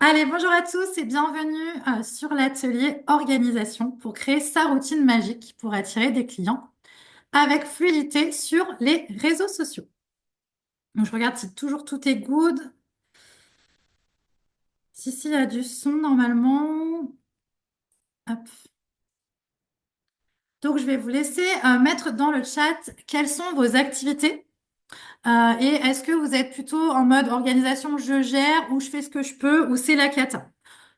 Allez, bonjour à tous et bienvenue sur l'atelier organisation pour créer sa routine magique pour attirer des clients avec fluidité sur les réseaux sociaux. Donc, je regarde si toujours tout est good. Si, il y a du son normalement. Hop. Donc, je vais vous laisser mettre dans le chat quelles sont vos activités. Et est-ce que vous êtes plutôt en mode organisation, je gère, ou je fais ce que je peux, ou c'est la cata?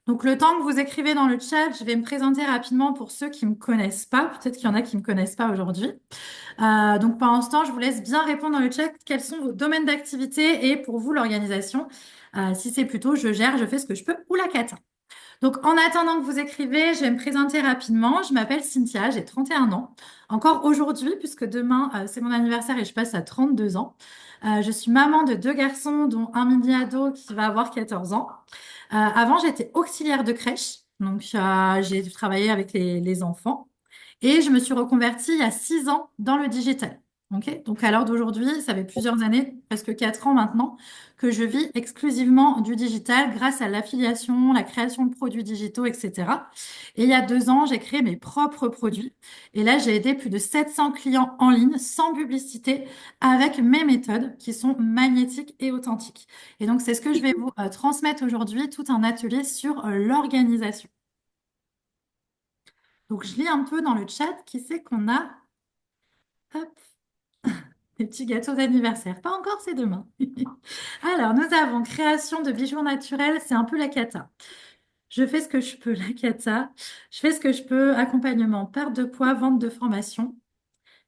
Donc, le temps que vous écrivez dans le chat, je vais me présenter rapidement pour ceux qui ne me connaissent pas. Peut-être qu'il y en a qui ne me connaissent pas aujourd'hui. Donc, pendant ce temps, je vous laisse bien répondre dans le chat quels sont vos domaines d'activité et pour vous, l'organisation. Si c'est plutôt je gère, je fais ce que je peux ou la cata. Donc, en attendant que vous écrivez, je vais me présenter rapidement. Je m'appelle Cynthia, j'ai 31 ans. Encore aujourd'hui, puisque demain, c'est mon anniversaire et je passe à 32 ans. Je suis maman de deux garçons, dont un mini-ado qui va avoir 14 ans. Avant, j'étais auxiliaire de crèche. Donc, j'ai travaillé avec les enfants. Et je me suis reconvertie il y a 6 ans dans le digital. Ok. Donc, à l'heure d'aujourd'hui, ça fait plusieurs années, presque 4 ans maintenant, que je vis exclusivement du digital grâce à l'affiliation, la création de produits digitaux, etc. Et il y a 2 ans, j'ai créé mes propres produits. Et là, j'ai aidé plus de 700 clients en ligne sans publicité avec mes méthodes qui sont magnétiques et authentiques. Et donc, c'est ce que je vais vous transmettre aujourd'hui, tout un atelier sur l'organisation. Donc, je lis un peu dans le chat qui c'est qu'on a. Hop, des petits gâteaux d'anniversaire. Pas encore, c'est demain. Alors, nous avons création de bijoux naturels, c'est un peu la cata. Je fais ce que je peux, la cata. Je fais ce que je peux, accompagnement, perte de poids, vente de formation.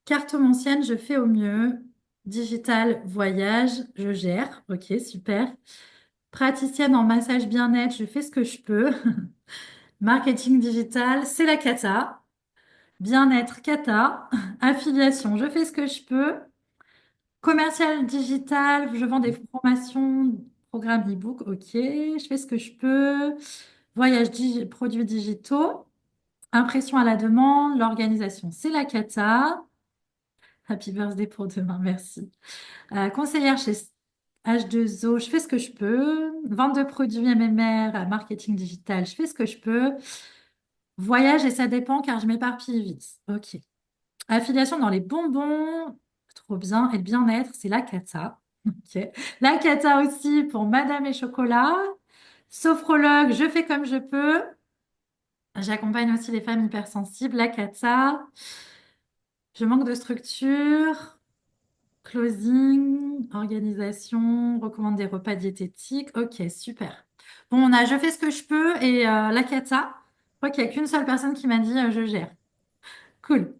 Cartomancienne, je fais au mieux. Digital, voyage, je gère. Ok, super. Praticienne en massage bien-être, je fais ce que je peux. Marketing digital, c'est la cata. Bien-être, cata. Affiliation, je fais ce que je peux. Commercial digital, je vends des formations, programmes e-book, ok, je fais ce que je peux. Voyage, produits digitaux, impression à la demande, l'organisation, c'est la cata. Happy birthday pour demain, merci. Conseillère chez H2O, je fais ce que je peux. Vente de produits MMR, marketing digital, je fais ce que je peux. Voyage et ça dépend car je m'éparpille vite. Ok. Affiliation dans les bonbons, trop bien. Et le bien-être, c'est la cata. Ok. La cata aussi pour Madame et Chocolat. Sophrologue, je fais comme je peux. J'accompagne aussi les femmes hypersensibles. La cata. Je manque de structure. Closing, organisation, recommande des repas diététiques. Ok, super. Bon, on a je fais ce que je peux et la cata. Je crois qu'il n'y a qu'une seule personne qui m'a dit je gère. Cool.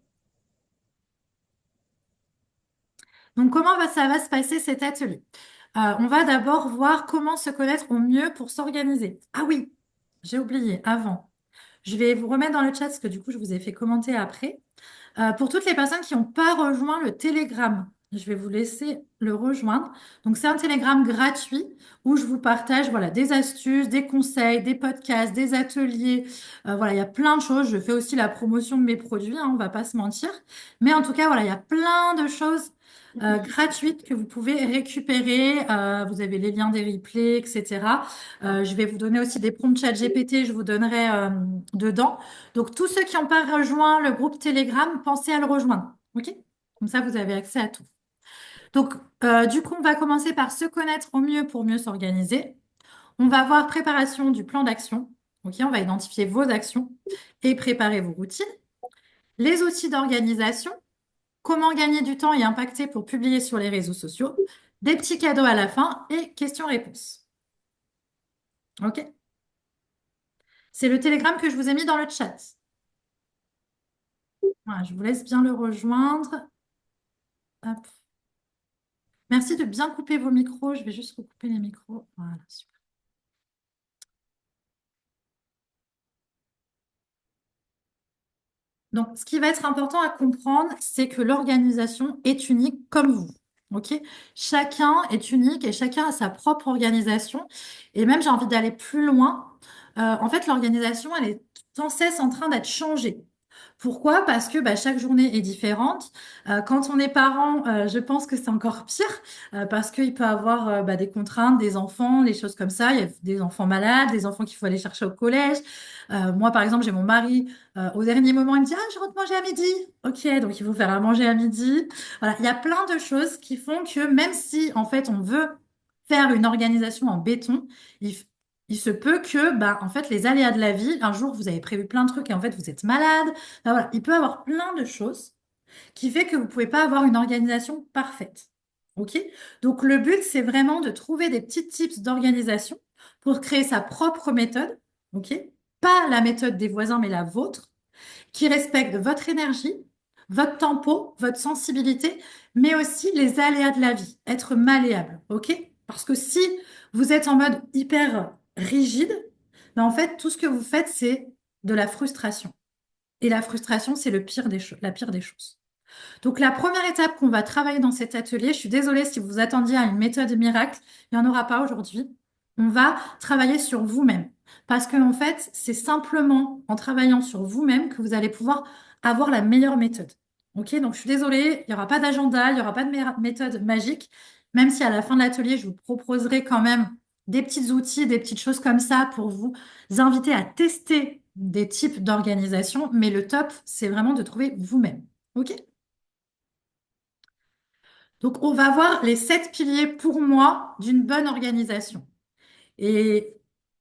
Donc, ça va se passer cet atelier? On va d'abord voir comment se connaître au mieux pour s'organiser. Ah oui, j'ai oublié avant. Je vais vous remettre dans le chat parce que du coup, je vous ai fait commenter après. Pour toutes les personnes qui n'ont pas rejoint le Telegram, je vais vous laisser le rejoindre. Donc, c'est un Telegram gratuit où je vous partage voilà, des astuces, des conseils, des podcasts, des ateliers. Voilà, il y a plein de choses. Je fais aussi la promotion de mes produits, hein, on va pas se mentir. Mais en tout cas, voilà, il y a plein de choses gratuites que vous pouvez récupérer. Vous avez les liens des replays, etc. Je vais vous donner aussi des prompts chat GPT, je vous donnerai dedans. Donc, tous ceux qui n'ont pas rejoint le groupe Telegram, pensez à le rejoindre. OK? Comme ça, vous avez accès à tout. Donc, du coup, on va commencer par se connaître au mieux pour mieux s'organiser. On va voir préparation du plan d'action. OK? On va identifier vos actions et préparer vos routines. Les outils d'organisation. Comment gagner du temps et impacter pour publier sur les réseaux sociaux. Des petits cadeaux à la fin et questions-réponses. OK? C'est le Telegram que je vous ai mis dans le chat. Voilà, je vous laisse bien le rejoindre. Hop. Merci de bien couper vos micros. Je vais juste recouper les micros. Voilà, super. Donc, ce qui va être important à comprendre, c'est que l'organisation est unique comme vous. OK? Chacun est unique et chacun a sa propre organisation. Et même, j'ai envie d'aller plus loin. En fait, l'organisation, elle est sans cesse en train d'être changée. Pourquoi? Parce que bah, chaque journée est différente. Quand on est parent, je pense que c'est encore pire parce qu'il peut avoir bah, des contraintes, des enfants, des choses comme ça. Il y a des enfants malades, des enfants qu'il faut aller chercher au collège. Moi, par exemple, j'ai mon mari. Au dernier moment, il me dit, «Ah, je rentre manger à midi.» Ok, donc il faut faire à manger à midi. Voilà, il y a plein de choses qui font que même si en fait on veut faire une organisation en béton, il, il se peut que bah, en fait les aléas de la vie, un jour vous avez prévu plein de trucs et en fait vous êtes malade. Ben voilà, il peut y avoir plein de choses qui fait que vous ne pouvez pas avoir une organisation parfaite. OK? Donc le but, c'est vraiment de trouver des petits tips d'organisation pour créer sa propre méthode. OK? Pas la méthode des voisins, mais la vôtre, qui respecte votre énergie, votre tempo, votre sensibilité, mais aussi les aléas de la vie. Être malléable. OK? Parce que si vous êtes en mode hyper rigide, ben en fait, tout ce que vous faites, c'est de la frustration. Et la frustration, c'est le pire des choses, la pire des choses. Donc, la première étape qu'on va travailler dans cet atelier, je suis désolée si vous attendiez à une méthode miracle, il n'y en aura pas aujourd'hui. On va travailler sur vous-même. Parce que, en fait, c'est simplement en travaillant sur vous-même que vous allez pouvoir avoir la meilleure méthode. OK? Donc, je suis désolée, il n'y aura pas d'agenda, il n'y aura pas de méthode magique, même si à la fin de l'atelier, je vous proposerai quand même des petits outils, des petites choses comme ça pour vous inviter à tester des types d'organisation. Mais le top, c'est vraiment de trouver vous-même. OK? Donc, on va voir les 7 piliers pour moi d'une bonne organisation. Et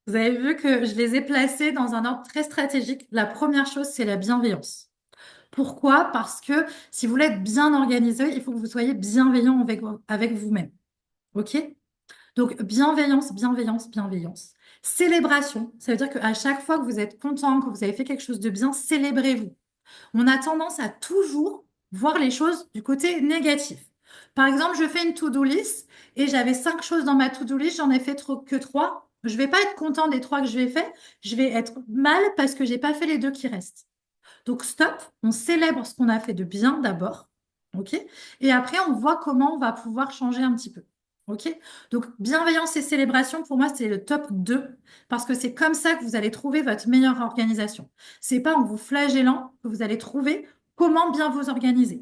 vous avez vu que je les ai placés dans un ordre très stratégique. La première chose, c'est la bienveillance. Pourquoi? Parce que si vous voulez être bien organisé, il faut que vous soyez bienveillant avec vous-même. OK? Donc, bienveillance, bienveillance, bienveillance. Célébration, ça veut dire qu'à chaque fois que vous êtes content, que vous avez fait quelque chose de bien, célébrez-vous. On a tendance à toujours voir les choses du côté négatif. Par exemple, je fais une to-do list et j'avais 5 choses dans ma to-do list, j'en ai fait que 3. Je vais pas être content des 3 que je vais faire, je vais être mal parce que j'ai pas fait les 2 qui restent. Donc stop, on célèbre ce qu'on a fait de bien d'abord, ok? Et après, on voit comment on va pouvoir changer un petit peu. OK? Donc, bienveillance et célébration, pour moi, c'est le top 2 parce que c'est comme ça que vous allez trouver votre meilleure organisation. C'est pas en vous flagellant que vous allez trouver comment bien vous organiser.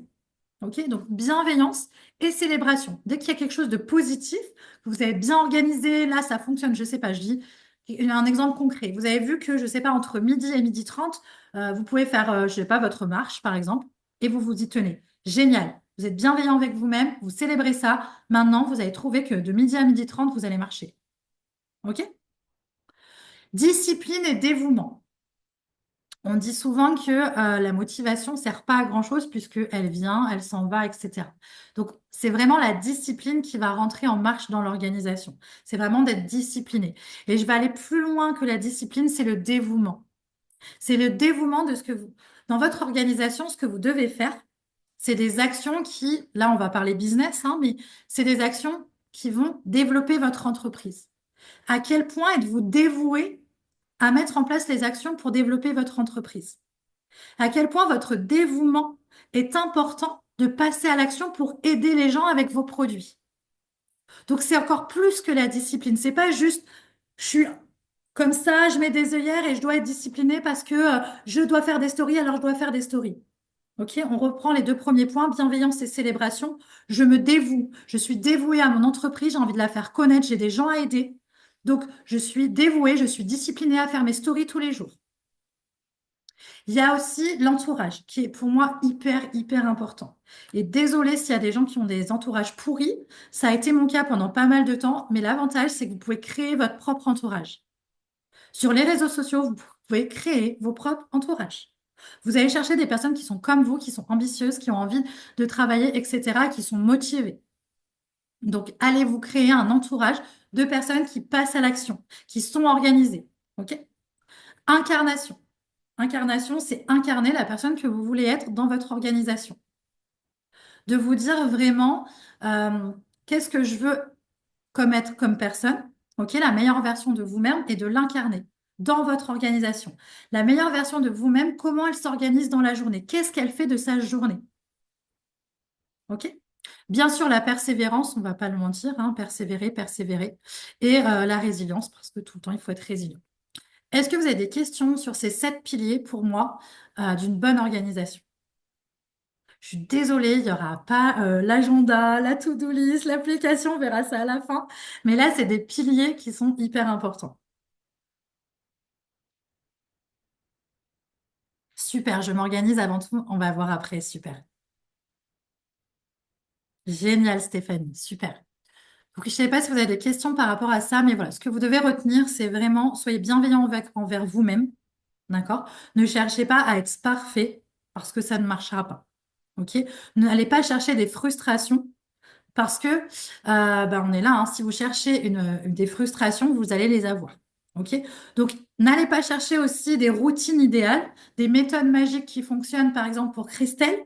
OK? Donc, bienveillance et célébration. Dès qu'il y a quelque chose de positif, que vous avez bien organisé, là, ça fonctionne, je sais pas, je dis un exemple concret. Vous avez vu que, je sais pas, entre midi et midi 30, vous pouvez faire, je sais pas, votre marche, par exemple, et vous vous y tenez. Génial. Vous êtes bienveillant avec vous-même, vous célébrez ça. Maintenant, vous allez trouver que de midi à midi 30, vous allez marcher. OK? Discipline et dévouement. On dit souvent que la motivation ne sert pas à grand-chose puisqu'elle vient, elle s'en va, etc. Donc, c'est vraiment la discipline qui va rentrer en marche dans l'organisation. C'est vraiment d'être discipliné. Et je vais aller plus loin que la discipline, c'est le dévouement. C'est le dévouement de ce que vous... Dans votre organisation, ce que vous devez faire, c'est des actions qui, là, on va parler business, hein, mais c'est des actions qui vont développer votre entreprise. À quel point êtes-vous dévoué à mettre en place les actions pour développer votre entreprise? À quel point votre dévouement est important de passer à l'action pour aider les gens avec vos produits. Donc c'est encore plus que la discipline. C'est pas juste je suis comme ça, je mets des œillères et je dois être disciplinée parce que je dois faire des stories, alors je dois faire des stories. Ok, on reprend les 2 premiers points, bienveillance et célébration. Je me dévoue, je suis dévouée à mon entreprise, j'ai envie de la faire connaître, j'ai des gens à aider. Donc je suis dévouée, je suis disciplinée à faire mes stories tous les jours. Il y a aussi l'entourage, qui est pour moi hyper, hyper important. Et désolé s'il y a des gens qui ont des entourages pourris, ça a été mon cas pendant pas mal de temps, mais l'avantage, c'est que vous pouvez créer votre propre entourage. Sur les réseaux sociaux, vous pouvez créer vos propres entourages. Vous allez chercher des personnes qui sont comme vous, qui sont ambitieuses, qui ont envie de travailler, etc., qui sont motivées. Donc, allez vous créer un entourage de personnes qui passent à l'action, qui sont organisées. OK? Incarnation. Incarnation, c'est incarner la personne que vous voulez être dans votre organisation. De vous dire vraiment euh, qu'est-ce que je veux comme être comme personne, ok, la meilleure version de vous-même et de l'incarner dans votre organisation. La meilleure version de vous-même, comment elle s'organise dans la journée, qu'est-ce qu'elle fait de sa journée, ok? Bien sûr, la persévérance, on va pas le mentir, hein, persévérer, persévérer, et la résilience, parce que tout le temps, il faut être résilient. Est-ce que vous avez des questions sur ces 7 piliers pour moi d'une bonne organisation? Je suis désolée, il n'y aura pas l'agenda, la to-do list, l'application, on verra ça à la fin. Mais là, c'est des piliers qui sont hyper importants. Super, je m'organise avant tout, on va voir après, super. Génial, Stéphanie, super. Donc, je ne sais pas si vous avez des questions par rapport à ça, mais voilà, ce que vous devez retenir, c'est vraiment, soyez bienveillant envers vous-même, d'accord? Ne cherchez pas à être parfait parce que ça ne marchera pas, ok? N'allez pas chercher des frustrations parce que on est là, hein, si vous cherchez des frustrations, vous allez les avoir, ok? Donc, n'allez pas chercher aussi des routines idéales, des méthodes magiques qui fonctionnent, par exemple, pour Christelle.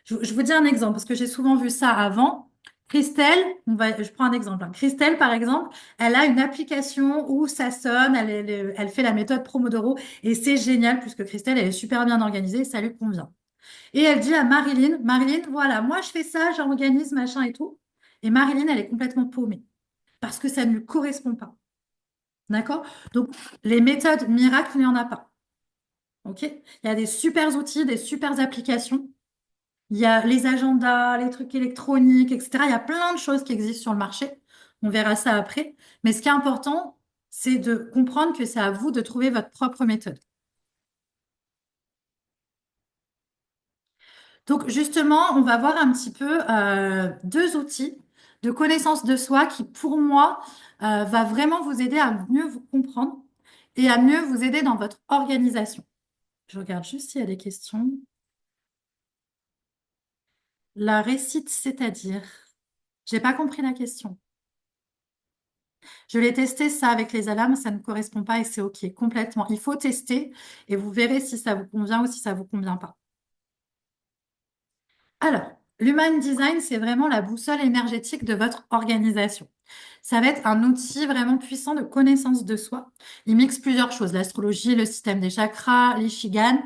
Je vous dis un exemple parce que j'ai souvent vu ça avant. Christelle, je prends un exemple, hein. Christelle, par exemple, elle a une application où ça sonne, elle fait la méthode Pomodoro et c'est génial puisque Christelle, elle est super bien organisée, ça lui convient. Et elle dit à Marilyn, Marilyn, voilà, moi je fais ça, j'organise, machin et tout. Et Marilyn, elle est complètement paumée parce que ça ne lui correspond pas. D'accord? Donc, les méthodes miracles, il n'y en a pas. OK? Il y a des super outils, des super applications. Il y a les agendas, les trucs électroniques, etc. Il y a plein de choses qui existent sur le marché. On verra ça après. Mais ce qui est important, c'est de comprendre que c'est à vous de trouver votre propre méthode. Donc justement, on va voir un petit peu deux outils de connaissance de soi qui, pour moi, va vraiment vous aider à mieux vous comprendre et à mieux vous aider dans votre organisation. Je regarde juste s'il y a des questions. La récite, c'est-à-dire, j'ai pas compris la question. Je l'ai testé ça avec les alarmes, ça ne correspond pas et c'est OK, complètement. Il faut tester et vous verrez si ça vous convient ou si ça vous convient pas. Alors, l'Human Design, c'est vraiment la boussole énergétique de votre organisation. Ça va être un outil vraiment puissant de connaissance de soi. Il mixe plusieurs choses, l'astrologie, le système des chakras, les shigan,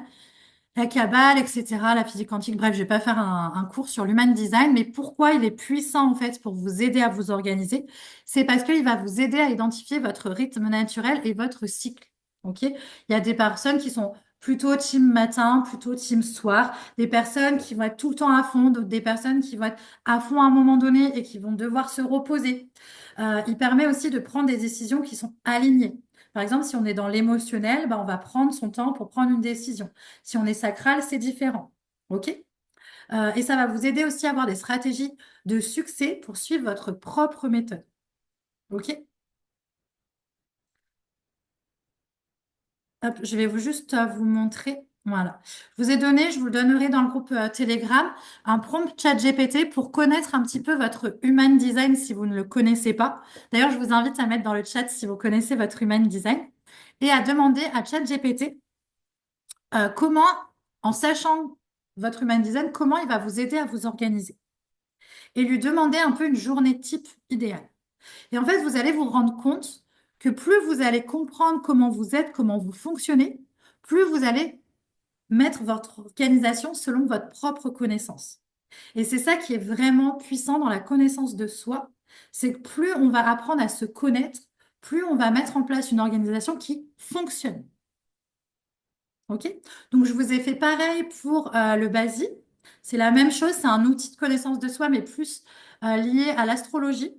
la Kabbale, etc., la physique quantique. Bref, je vais pas faire un cours sur l'human design, mais pourquoi il est puissant en fait pour vous aider à vous organiser? C'est parce qu'il va vous aider à identifier votre rythme naturel et votre cycle. Ok? Il y a des personnes qui sont plutôt team matin, plutôt team soir, des personnes qui vont être tout le temps à fond, d'autres des personnes qui vont être à fond à un moment donné et qui vont devoir se reposer. Il permet aussi de prendre des décisions qui sont alignées. Par exemple, si on est dans l'émotionnel, on va prendre son temps pour prendre une décision. Si on est sacral, c'est différent. OK? Et ça va vous aider aussi à avoir des stratégies de succès pour suivre votre propre méthode. OK? Hop, je vais juste vous montrer. Voilà. Je vous ai donné, je vous le donnerai dans le groupe Telegram, un prompt chat GPT pour connaître un petit peu votre human design si vous ne le connaissez pas. D'ailleurs, je vous invite à mettre dans le chat si vous connaissez votre human design et à demander à chat GPT comment, en sachant votre human design, comment il va vous aider à vous organiser. Et lui demander un peu une journée type idéale. Et en fait, vous allez vous rendre compte que plus vous allez comprendre comment vous êtes, comment vous fonctionnez, plus vous allez mettre votre organisation selon votre propre connaissance. Et c'est ça qui est vraiment puissant dans la connaissance de soi, c'est que plus on va apprendre à se connaître, plus on va mettre en place une organisation qui fonctionne. OK? Donc, je vous ai fait pareil pour le BASI. C'est la même chose, c'est un outil de connaissance de soi, mais plus lié à l'astrologie,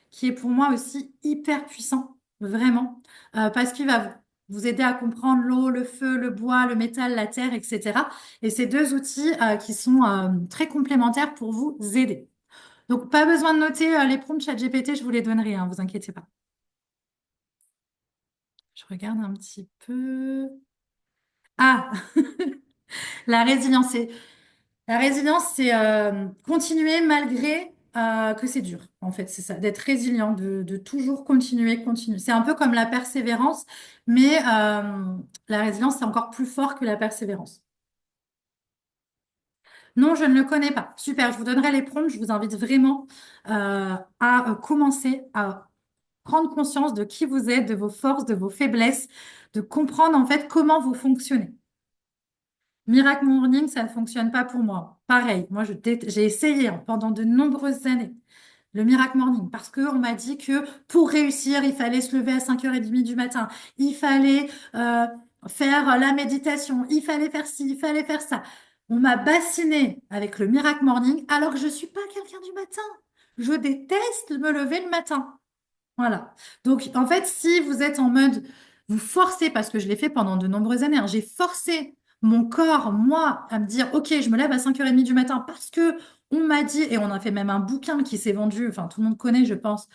qui est pour moi aussi hyper puissant, vraiment, parce qu'il va vous aider à comprendre l'eau, le feu, le bois, le métal, la terre, etc. Et c'est deux outils qui sont très complémentaires pour vous aider. Donc, pas besoin de noter les prompts ChatGPT, je vous les donnerai, hein, vous inquiétez pas. Je regarde un petit peu. Ah, la résilience. La résilience, c'est continuer malgré que c'est dur, en fait, c'est ça, d'être résilient, de toujours continuer, continuer. C'est un peu comme la persévérance, mais la résilience, c'est encore plus fort que la persévérance. Non, je ne le connais pas. Super, je vous donnerai les prompts. Je vous invite vraiment à commencer à prendre conscience de qui vous êtes, de vos forces, de vos faiblesses, de comprendre en fait comment vous fonctionnez. Miracle Morning, ça ne fonctionne pas pour moi. Pareil, moi j'ai essayé hein, pendant de nombreuses années. le Miracle Morning, parce qu'on m'a dit que pour réussir, il fallait se lever à 5h30 du matin, il fallait faire la méditation, il fallait faire ci, il fallait faire ça. On m'a bassiné avec le Miracle Morning alors que je suis pas quelqu'un du matin. Je déteste me lever le matin. Voilà. Donc, en fait, si vous êtes en mode, vous forcez, parce que je l'ai fait pendant de nombreuses années, hein, j'ai forcé mon corps, moi, à me dire, OK, je me lève à 5h30 du matin parce que on m'a dit, et on a fait même un bouquin qui s'est vendu, enfin, tout le monde connaît, je pense,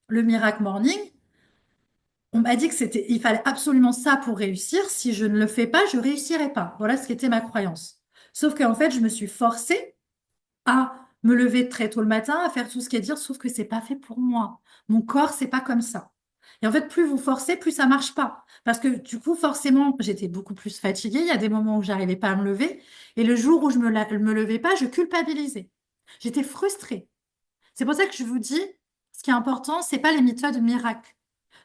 le Miracle Morning. On m'a dit que c'était, il fallait absolument ça pour réussir. Si je ne le fais pas, je réussirai pas. Voilà ce qui était ma croyance. Sauf qu'en fait, je me suis forcée à me lever très tôt le matin, à faire tout ce qui est dire, sauf que c'est pas fait pour moi. Mon corps, c'est pas comme ça. Et en fait, plus vous forcez, plus ça marche pas. Parce que du coup, forcément, j'étais beaucoup plus fatiguée. Il y a des moments où j'arrivais pas à me lever. Et le jour où je me levais pas, je culpabilisais. J'étais frustrée. C'est pour ça que je vous dis, ce qui est important, c'est pas les méthodes miracles.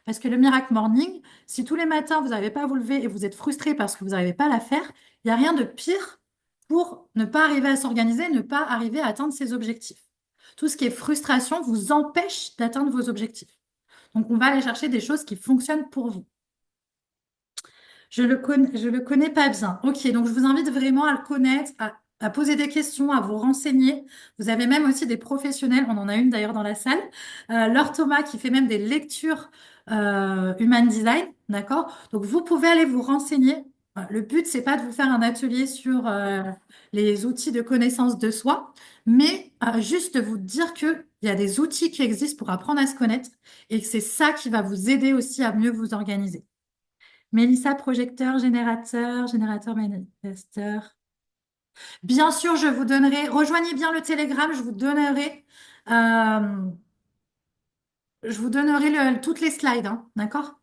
Parce que le Miracle Morning, si tous les matins vous n'arrivez pas à vous lever et vous êtes frustré parce que vous n'arrivez pas à la faire, il n'y a rien de pire pour ne pas arriver à s'organiser, ne pas arriver à atteindre ses objectifs. Tout ce qui est frustration vous empêche d'atteindre vos objectifs. Donc, on va aller chercher des choses qui fonctionnent pour vous. Je le connais pas bien. Ok, donc je vous invite vraiment à le connaître, à poser des questions, à vous renseigner. Vous avez même aussi des professionnels, on en a une d'ailleurs dans la salle, Laure Thomas qui fait même des lectures Human Design, d'accord? Donc vous pouvez aller vous renseigner. Le but, c'est pas de vous faire un atelier sur les outils de connaissance de soi, mais juste de vous dire qu'il y a des outils qui existent pour apprendre à se connaître et que c'est ça qui va vous aider aussi à mieux vous organiser. Mélissa, projecteur, générateur, générateur, manifesteur. Bien sûr, je vous donnerai, rejoignez bien le Telegram, euh, je vous donnerai toutes les slides, hein, d'accord?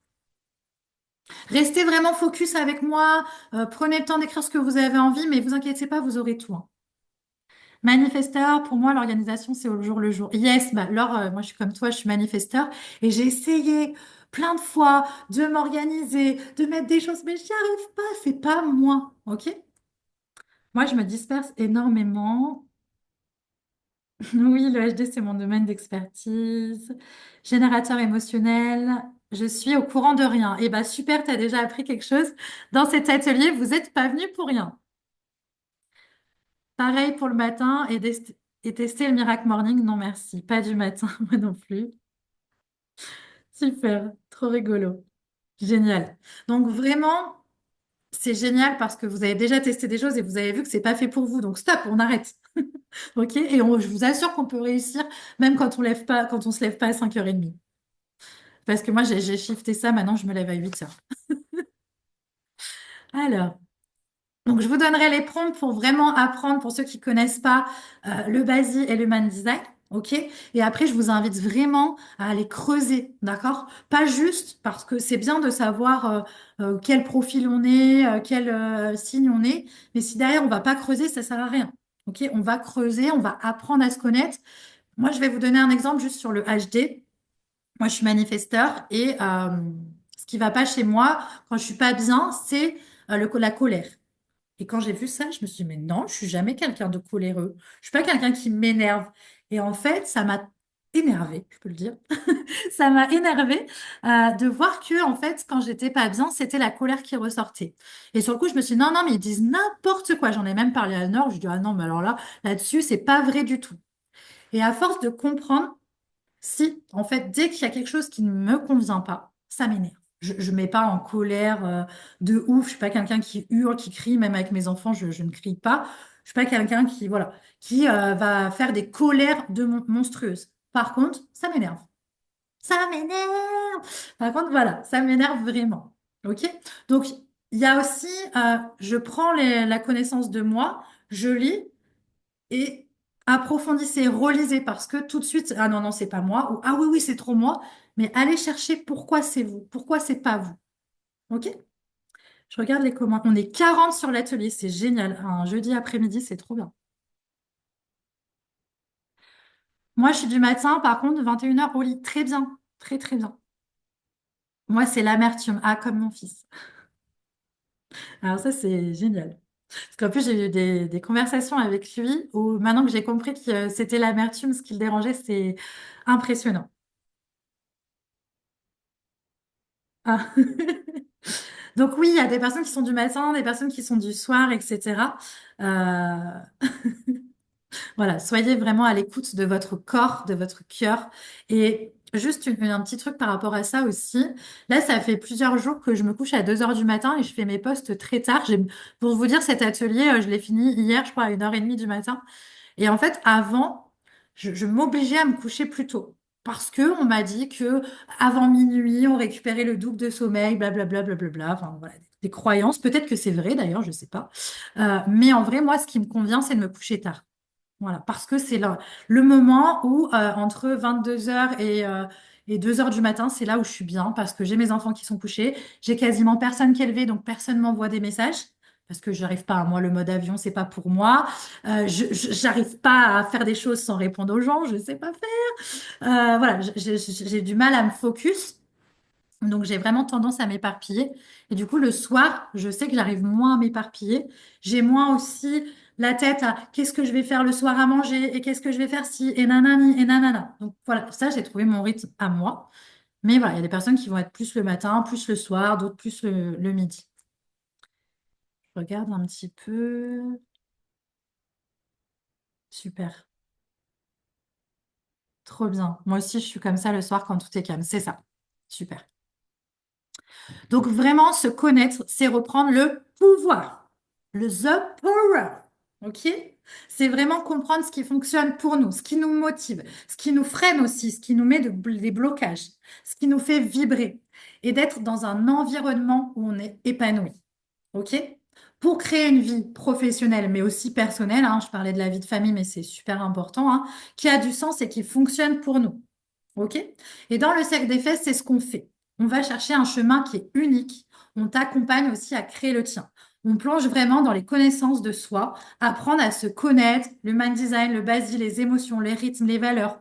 Restez vraiment focus avec moi, prenez le temps d'écrire ce que vous avez envie, mais vous inquiétez pas, vous aurez tout, hein. Manifesteur, pour moi, l'organisation, c'est au jour le jour. Yes, bah, Laure, moi, je suis comme toi, je suis manifesteur et j'ai essayé plein de fois de m'organiser, de mettre des choses, mais j'y arrive pas, c'est pas moi, ok? Moi, je me disperse énormément. Oui, le HD, c'est mon domaine d'expertise. Générateur émotionnel, je suis au courant de rien. Eh ben super, tu as déjà appris quelque chose dans cet atelier. Vous n'êtes pas venu pour rien. Pareil pour le matin et tester le Miracle Morning. Non, merci. Pas du matin, moi non plus. Super, trop rigolo. Génial. Donc vraiment, c'est génial parce que vous avez déjà testé des choses et vous avez vu que c'est pas fait pour vous. Donc stop, on arrête. OK? Et je vous assure qu'on peut réussir même quand on se lève pas à 5h30. Parce que moi, j'ai shifté ça. Maintenant, je me lève à 8h. Alors, donc, je vous donnerai les prompts pour vraiment apprendre, pour ceux qui connaissent pas, le Basi et le Man Design. OK? Et après, je vous invite vraiment à aller creuser. D'accord? Pas juste parce que c'est bien de savoir quel profil on est, quel signe on est. Mais si derrière, on va pas creuser, ça sert à rien. OK? On va creuser, on va apprendre à se connaître. Moi, je vais vous donner un exemple juste sur le HD. Moi, je suis manifesteur et ce qui va pas chez moi, quand je suis pas bien, c'est la colère. Et quand j'ai vu ça, je me suis dit, mais non, je suis jamais quelqu'un de coléreux. Je suis pas quelqu'un qui m'énerve. Et en fait, ça m'a énervé, je peux le dire. Ça m'a énervé de voir que, en fait, quand j'étais pas bien, c'était la colère qui ressortait. Et sur le coup, je me suis dit, non, non, mais ils disent n'importe quoi. J'en ai même parlé à Nord. Je dis, ah non, mais alors là, là-dessus, c'est pas vrai du tout. Et à force de comprendre, si, en fait, dès qu'il y a quelque chose qui ne me convient pas, ça m'énerve. Je ne mets pas en colère de ouf. Je suis pas quelqu'un qui hurle, qui crie. Même avec mes enfants, je ne crie pas. Je suis pas quelqu'un qui, voilà, qui va faire des colères monstrueuses. Par contre, ça m'énerve. Ça m'énerve. Par contre, voilà, ça m'énerve vraiment. OK? Donc, il y a aussi, je prends la connaissance de moi, je lis et approfondissez, relisez parce que tout de suite, ah non, non, c'est pas moi, ou ah oui, oui, c'est trop moi, mais allez chercher pourquoi c'est vous, pourquoi c'est pas vous. OK? Je regarde les commentaires. On est 40 sur l'atelier, c'est génial. Un jeudi après-midi, c'est trop bien. Moi, je suis du matin, par contre, 21h au lit. Très bien, très, très bien. Moi, c'est l'amertume. Ah, comme mon fils. Alors ça, c'est génial. Parce qu'en plus, j'ai eu des conversations avec lui où maintenant que j'ai compris que c'était l'amertume, ce qui le dérangeait, c'est impressionnant. Ah. Donc oui, il y a des personnes qui sont du matin, des personnes qui sont du soir, etc. Euh, Voilà, soyez vraiment à l'écoute de votre corps, de votre cœur. Et juste un petit truc par rapport à ça aussi. Là, ça fait plusieurs jours que je me couche à 2 heures du matin et je fais mes postes très tard. Pour vous dire, cet atelier, je l'ai fini hier, je crois, à 1h30 du matin. Et en fait, avant, je m'obligeais à me coucher plus tôt. Parce que on m'a dit que avant minuit, on récupérait le double de sommeil, blablabla, blablabla. Enfin, voilà, des croyances. Peut-être que c'est vrai, d'ailleurs, je sais pas. Mais en vrai, moi, ce qui me convient, c'est de me coucher tard. Voilà, parce que c'est le moment où, entre 22 heures et 2 heures du matin, c'est là où je suis bien, parce que j'ai mes enfants qui sont couchés, j'ai quasiment personne qui est levé, donc personne m'envoie des messages, parce que j'arrive pas, moi, le mode avion, c'est pas pour moi. J'arrive pas à faire des choses sans répondre aux gens, je sais pas faire. Voilà, j'ai du mal à me focus. Donc j'ai vraiment tendance à m'éparpiller. Et du coup, le soir, je sais que j'arrive moins à m'éparpiller. J'ai moins aussi la tête à qu'est-ce que je vais faire le soir à manger et qu'est-ce que je vais faire si et nanani et nanana. Donc voilà, ça, j'ai trouvé mon rythme à moi. Mais voilà, il y a des personnes qui vont être plus le matin, plus le soir, d'autres plus le midi. Je regarde un petit peu. Super. Trop bien. Moi aussi, je suis comme ça le soir quand tout est calme. C'est ça. Super. Donc vraiment, se connaître, c'est reprendre le pouvoir, le the power. OK? C'est vraiment comprendre ce qui fonctionne pour nous, ce qui nous motive, ce qui nous freine aussi, ce qui nous met des blocages, ce qui nous fait vibrer et d'être dans un environnement où on est épanoui. OK? Pour créer une vie professionnelle, mais aussi personnelle, hein, je parlais de la vie de famille, mais c'est super important, hein, qui a du sens et qui fonctionne pour nous. OK? Et dans le cercle des fesses, c'est ce qu'on fait. On va chercher un chemin qui est unique. On t'accompagne aussi à créer le tien. On plonge vraiment dans les connaissances de soi, apprendre à se connaître, le mind design, le basique, les émotions, les rythmes, les valeurs,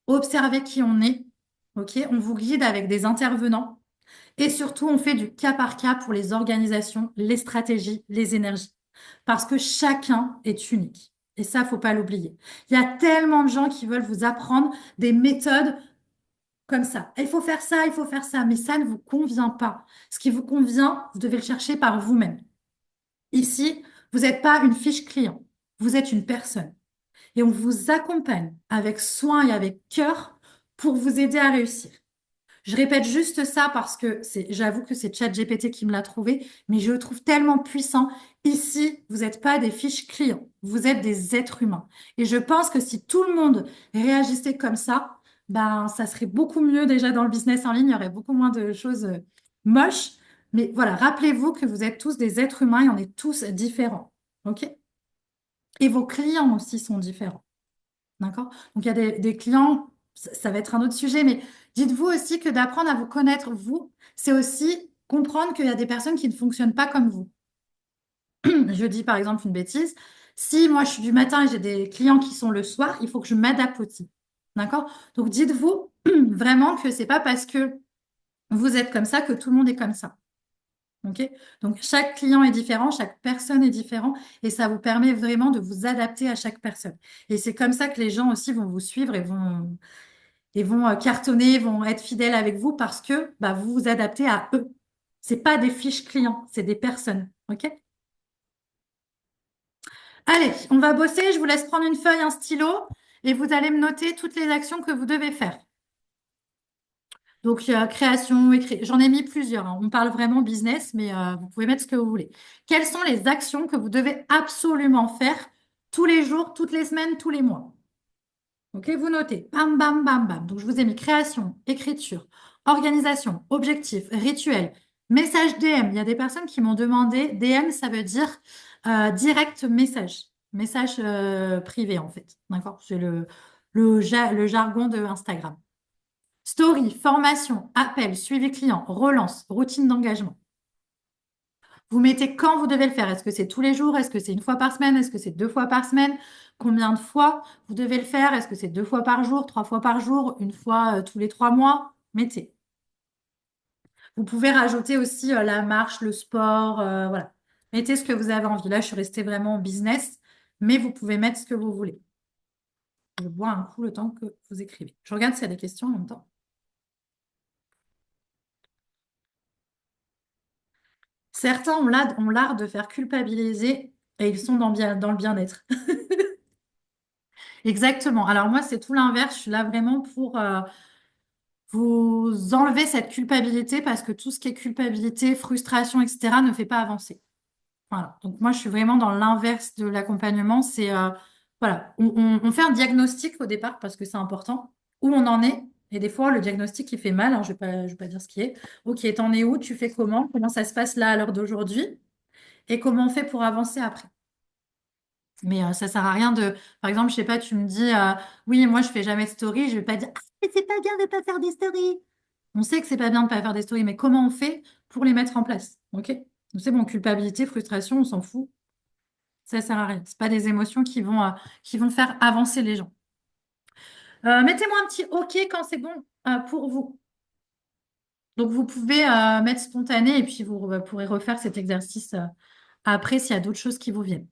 observer qui on est. OK? On vous guide avec des intervenants. Et surtout, on fait du cas par cas pour les organisations, les stratégies, les énergies. Parce que chacun est unique. Et ça, faut pas l'oublier. Il y a tellement de gens qui veulent vous apprendre des méthodes comme ça. Il faut faire ça, il faut faire ça, mais ça ne vous convient pas. Ce qui vous convient, vous devez le chercher par vous-même. Ici, vous n'êtes pas une fiche client, vous êtes une personne. Et on vous accompagne avec soin et avec cœur pour vous aider à réussir. Je répète juste ça parce que j'avoue que c'est ChatGPT qui me l'a trouvé, mais je le trouve tellement puissant. Ici, vous n'êtes pas des fiches clients, vous êtes des êtres humains. Et je pense que si tout le monde réagissait comme ça, ben, ça serait beaucoup mieux déjà dans le business en ligne, il y aurait beaucoup moins de choses moches. Mais voilà, rappelez-vous que vous êtes tous des êtres humains et on est tous différents. OK? Et vos clients aussi sont différents. D'accord? Donc, il y a des clients, ça va être un autre sujet, mais dites-vous aussi que d'apprendre à vous connaître, vous, c'est aussi comprendre qu'il y a des personnes qui ne fonctionnent pas comme vous. Je dis par exemple une bêtise. Si moi je suis du matin et j'ai des clients qui sont le soir, il faut que je m'adapte aussi. D'accord? Donc, dites-vous vraiment que c'est pas parce que vous êtes comme ça que tout le monde est comme ça. OK? Donc, chaque client est différent, chaque personne est différente et ça vous permet vraiment de vous adapter à chaque personne. Et c'est comme ça que les gens aussi vont vous suivre et vont cartonner, vont être fidèles avec vous parce que bah, vous vous adaptez à eux. C'est pas des fiches clients, c'est des personnes. OK? Allez, on va bosser. Je vous laisse prendre une feuille, un stylo et vous allez me noter toutes les actions que vous devez faire. Donc, création, écrit. J'en ai mis plusieurs, hein. On parle vraiment business, mais vous pouvez mettre ce que vous voulez. Quelles sont les actions que vous devez absolument faire tous les jours, toutes les semaines, tous les mois? Ok, vous notez. Bam, bam, bam, bam. Donc, je vous ai mis création, écriture, organisation, objectif, rituel, message DM. Il y a des personnes qui m'ont demandé, DM, ça veut dire direct message, message privé en fait. D'accord? C'est le jargon de Instagram. Story, formation, appel, suivi client, relance, routine d'engagement. Vous mettez quand vous devez le faire. Est-ce que c'est tous les jours? Est-ce que c'est une fois par semaine? Est-ce que c'est 2 fois par semaine? Combien de fois vous devez le faire? Est-ce que c'est 2 fois par jour, 3 fois par jour, une fois tous les 3 mois? Mettez. Vous pouvez rajouter aussi la marche, le sport, voilà. Mettez ce que vous avez envie. Là, je suis restée vraiment en business, mais vous pouvez mettre ce que vous voulez. Je bois un coup le temps que vous écrivez. Je regarde s'il y a des questions en même temps. Certains ont l'art de faire culpabiliser et ils sont dans le bien-être. Exactement. Alors moi, c'est tout l'inverse. Je suis là vraiment pour vous enlever cette culpabilité parce que tout ce qui est culpabilité, frustration, etc., ne fait pas avancer. Voilà. Donc moi, je suis vraiment dans l'inverse de l'accompagnement. C'est voilà, on fait un diagnostic au départ parce que c'est important. Où on en est. Et des fois, le diagnostic, il fait mal. Hein, je vais pas dire ce qui est. Ok, t'en es où? Tu fais comment? Comment ça se passe là à l'heure d'aujourd'hui? Et comment on fait pour avancer après? Mais ça sert à rien de, par exemple, je sais pas, tu me dis, oui, moi je fais jamais de story, je vais pas dire, ah, mais c'est pas bien de pas faire des stories. On sait que c'est pas bien de pas faire des stories, mais comment on fait pour les mettre en place? Ok? Donc, c'est bon, culpabilité, frustration, on s'en fout, ça sert à rien. C'est pas des émotions qui vont faire avancer les gens. Mettez-moi un petit OK quand c'est bon pour vous. Donc vous pouvez mettre spontané et puis vous pourrez refaire cet exercice après s'il y a d'autres choses qui vous viennent.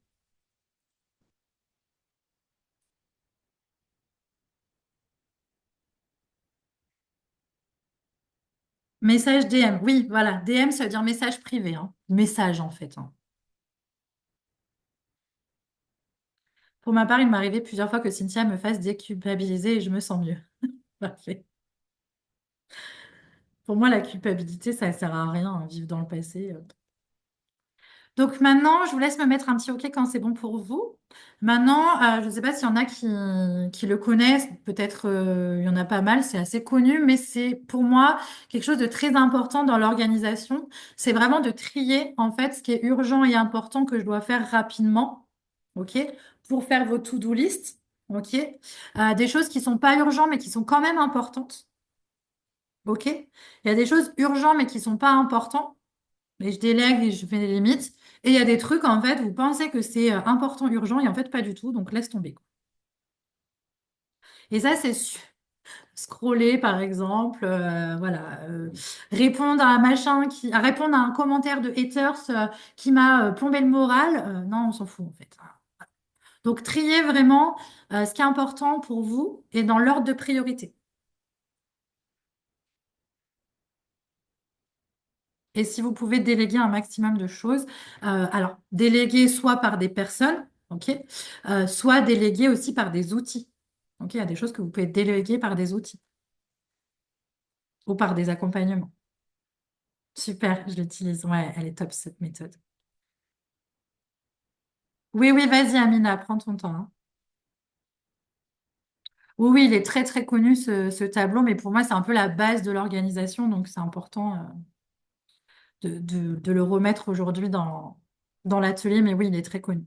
Message DM. Oui, voilà. DM, ça veut dire message privé, hein. Message, en fait, hein. Pour ma part, il m'est arrivé plusieurs fois que Cynthia me fasse déculpabiliser et je me sens mieux. Parfait. Pour moi, la culpabilité, ça ne sert à rien, hein, vivre dans le passé. Donc maintenant, je vous laisse me mettre un petit OK quand c'est bon pour vous. Maintenant, je ne sais pas s'il y en a qui le connaissent, peut-être il y en a pas mal, c'est assez connu, mais c'est pour moi quelque chose de très important dans l'organisation. C'est vraiment de trier en fait ce qui est urgent et important que je dois faire rapidement, OK, pour faire vos to-do list, OK. Des choses qui sont pas urgentes mais qui sont quand même importantes, OK. Il y a des choses urgentes mais qui sont pas importantes. Et je délègue et je fais des limites. Et il y a des trucs, en fait, vous pensez que c'est important, urgent, et en fait, pas du tout. Donc, laisse tomber, quoi. Et ça, scroller, par exemple, voilà, répondre à un machin répondre à un commentaire de haters qui m'a plombé le moral. Non, on s'en fout, en fait. Donc, triez vraiment ce qui est important pour vous et dans l'ordre de priorité. Et si vous pouvez déléguer un maximum de choses, alors déléguer soit par des personnes, ok, soit déléguer aussi par des outils. Ok, il y a des choses que vous pouvez déléguer par des outils ou par des accompagnements. Super, je l'utilise. Ouais, elle est top cette méthode. Oui, oui, vas-y, Amina, prends ton temps, hein. Oui, oui, il est très très connu ce tableau, mais pour moi, c'est un peu la base de l'organisation, donc c'est important de le remettre aujourd'hui dans l'atelier, mais oui, il est très connu.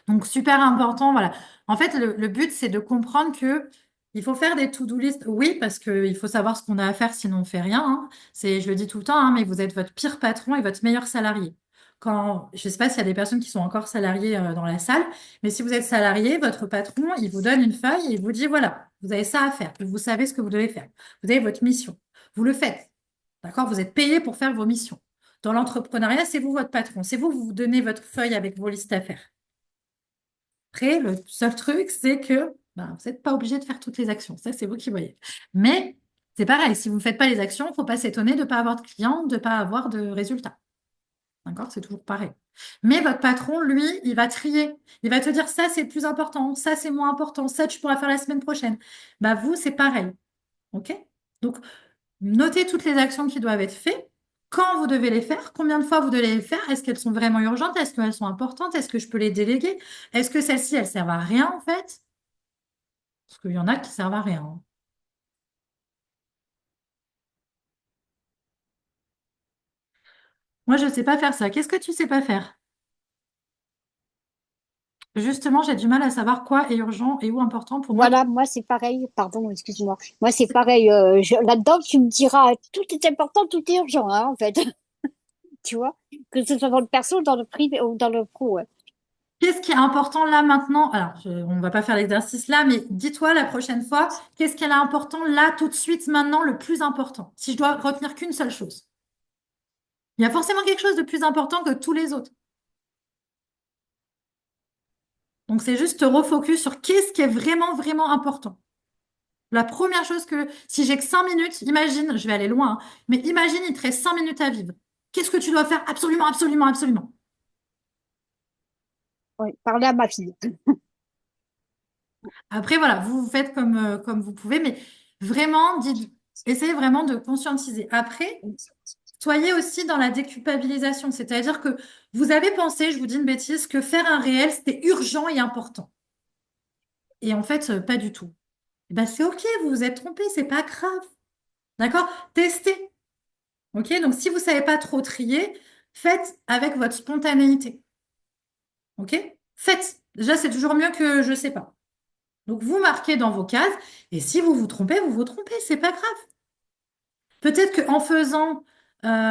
Donc, super important, voilà. En fait, le but, c'est de comprendre que il faut faire des to-do list, oui, parce qu'il faut savoir ce qu'on a à faire, sinon on fait rien, hein. Je le dis tout le temps, hein, mais vous êtes votre pire patron et votre meilleur salarié. Je ne sais pas s'il y a des personnes qui sont encore salariées dans la salle, mais si vous êtes salarié, votre patron, il vous donne une feuille et il vous dit, voilà, vous avez ça à faire. Vous savez ce que vous devez faire. Vous avez votre mission. Vous le faites. D'accord? Vous êtes payé pour faire vos missions. Dans l'entrepreneuriat, c'est vous votre patron. C'est vous, vous donnez votre feuille avec vos listes à faire. Après, le seul truc, c'est que ben, vous n'êtes pas obligé de faire toutes les actions. Ça, c'est vous qui voyez. Mais c'est pareil, si vous ne faites pas les actions, il ne faut pas s'étonner de ne pas avoir de clients, de ne pas avoir de résultats. D'accord? C'est toujours pareil. Mais votre patron, lui, il va trier. Il va te dire, ça, c'est le plus important, ça, c'est moins important, ça, tu pourras faire la semaine prochaine. Bah, vous, c'est pareil. OK? Donc, notez toutes les actions qui doivent être faites, quand vous devez les faire, combien de fois vous devez les faire, est-ce qu'elles sont vraiment urgentes, est-ce qu'elles sont importantes, est-ce que je peux les déléguer, est-ce que celles-ci, elles servent à rien en fait? Parce qu'il y en a qui servent à rien, hein. Moi, je ne sais pas faire ça. Qu'est-ce que tu sais pas faire? Justement, j'ai du mal à savoir quoi est urgent et où important pour moi. Voilà, moi c'est pareil, pardon, excuse-moi. Moi c'est pareil, là-dedans tu me diras, tout est important, tout est urgent, hein, en fait, tu vois, que ce soit dans le perso, dans le privé ou dans le pro, ouais. Qu'est-ce qui est important là maintenant? Alors, on ne va pas faire l'exercice là, mais dis-toi la prochaine fois, qu'est-ce qui est important là tout de suite maintenant, le plus important? Si je dois retenir qu'une seule chose. Il y a forcément quelque chose de plus important que tous les autres. Donc, c'est juste te refocus sur qu'est-ce qui est vraiment, vraiment important. La première chose que, si j'ai que 5 minutes, imagine, je vais aller loin, hein, mais imagine, il te reste 5 minutes à vivre. Qu'est-ce que tu dois faire absolument, absolument, absolument? Oui, parler à ma fille. Après, voilà, vous faites comme vous pouvez, mais vraiment, essayez vraiment de conscientiser. Après, soyez aussi dans la déculpabilisation, c'est-à-dire que vous avez pensé, je vous dis une bêtise, que faire un réel, c'était urgent et important. Et en fait, pas du tout. Eh ben, c'est OK, vous vous êtes trompé, c'est pas grave. D'accord? Testez. OK? Donc, si vous savez pas trop trier, faites avec votre spontanéité. OK? Faites. Déjà, c'est toujours mieux que je sais pas. Donc, vous marquez dans vos cases, et si vous vous vous trompez, c'est pas grave. Peut-être qu'en faisant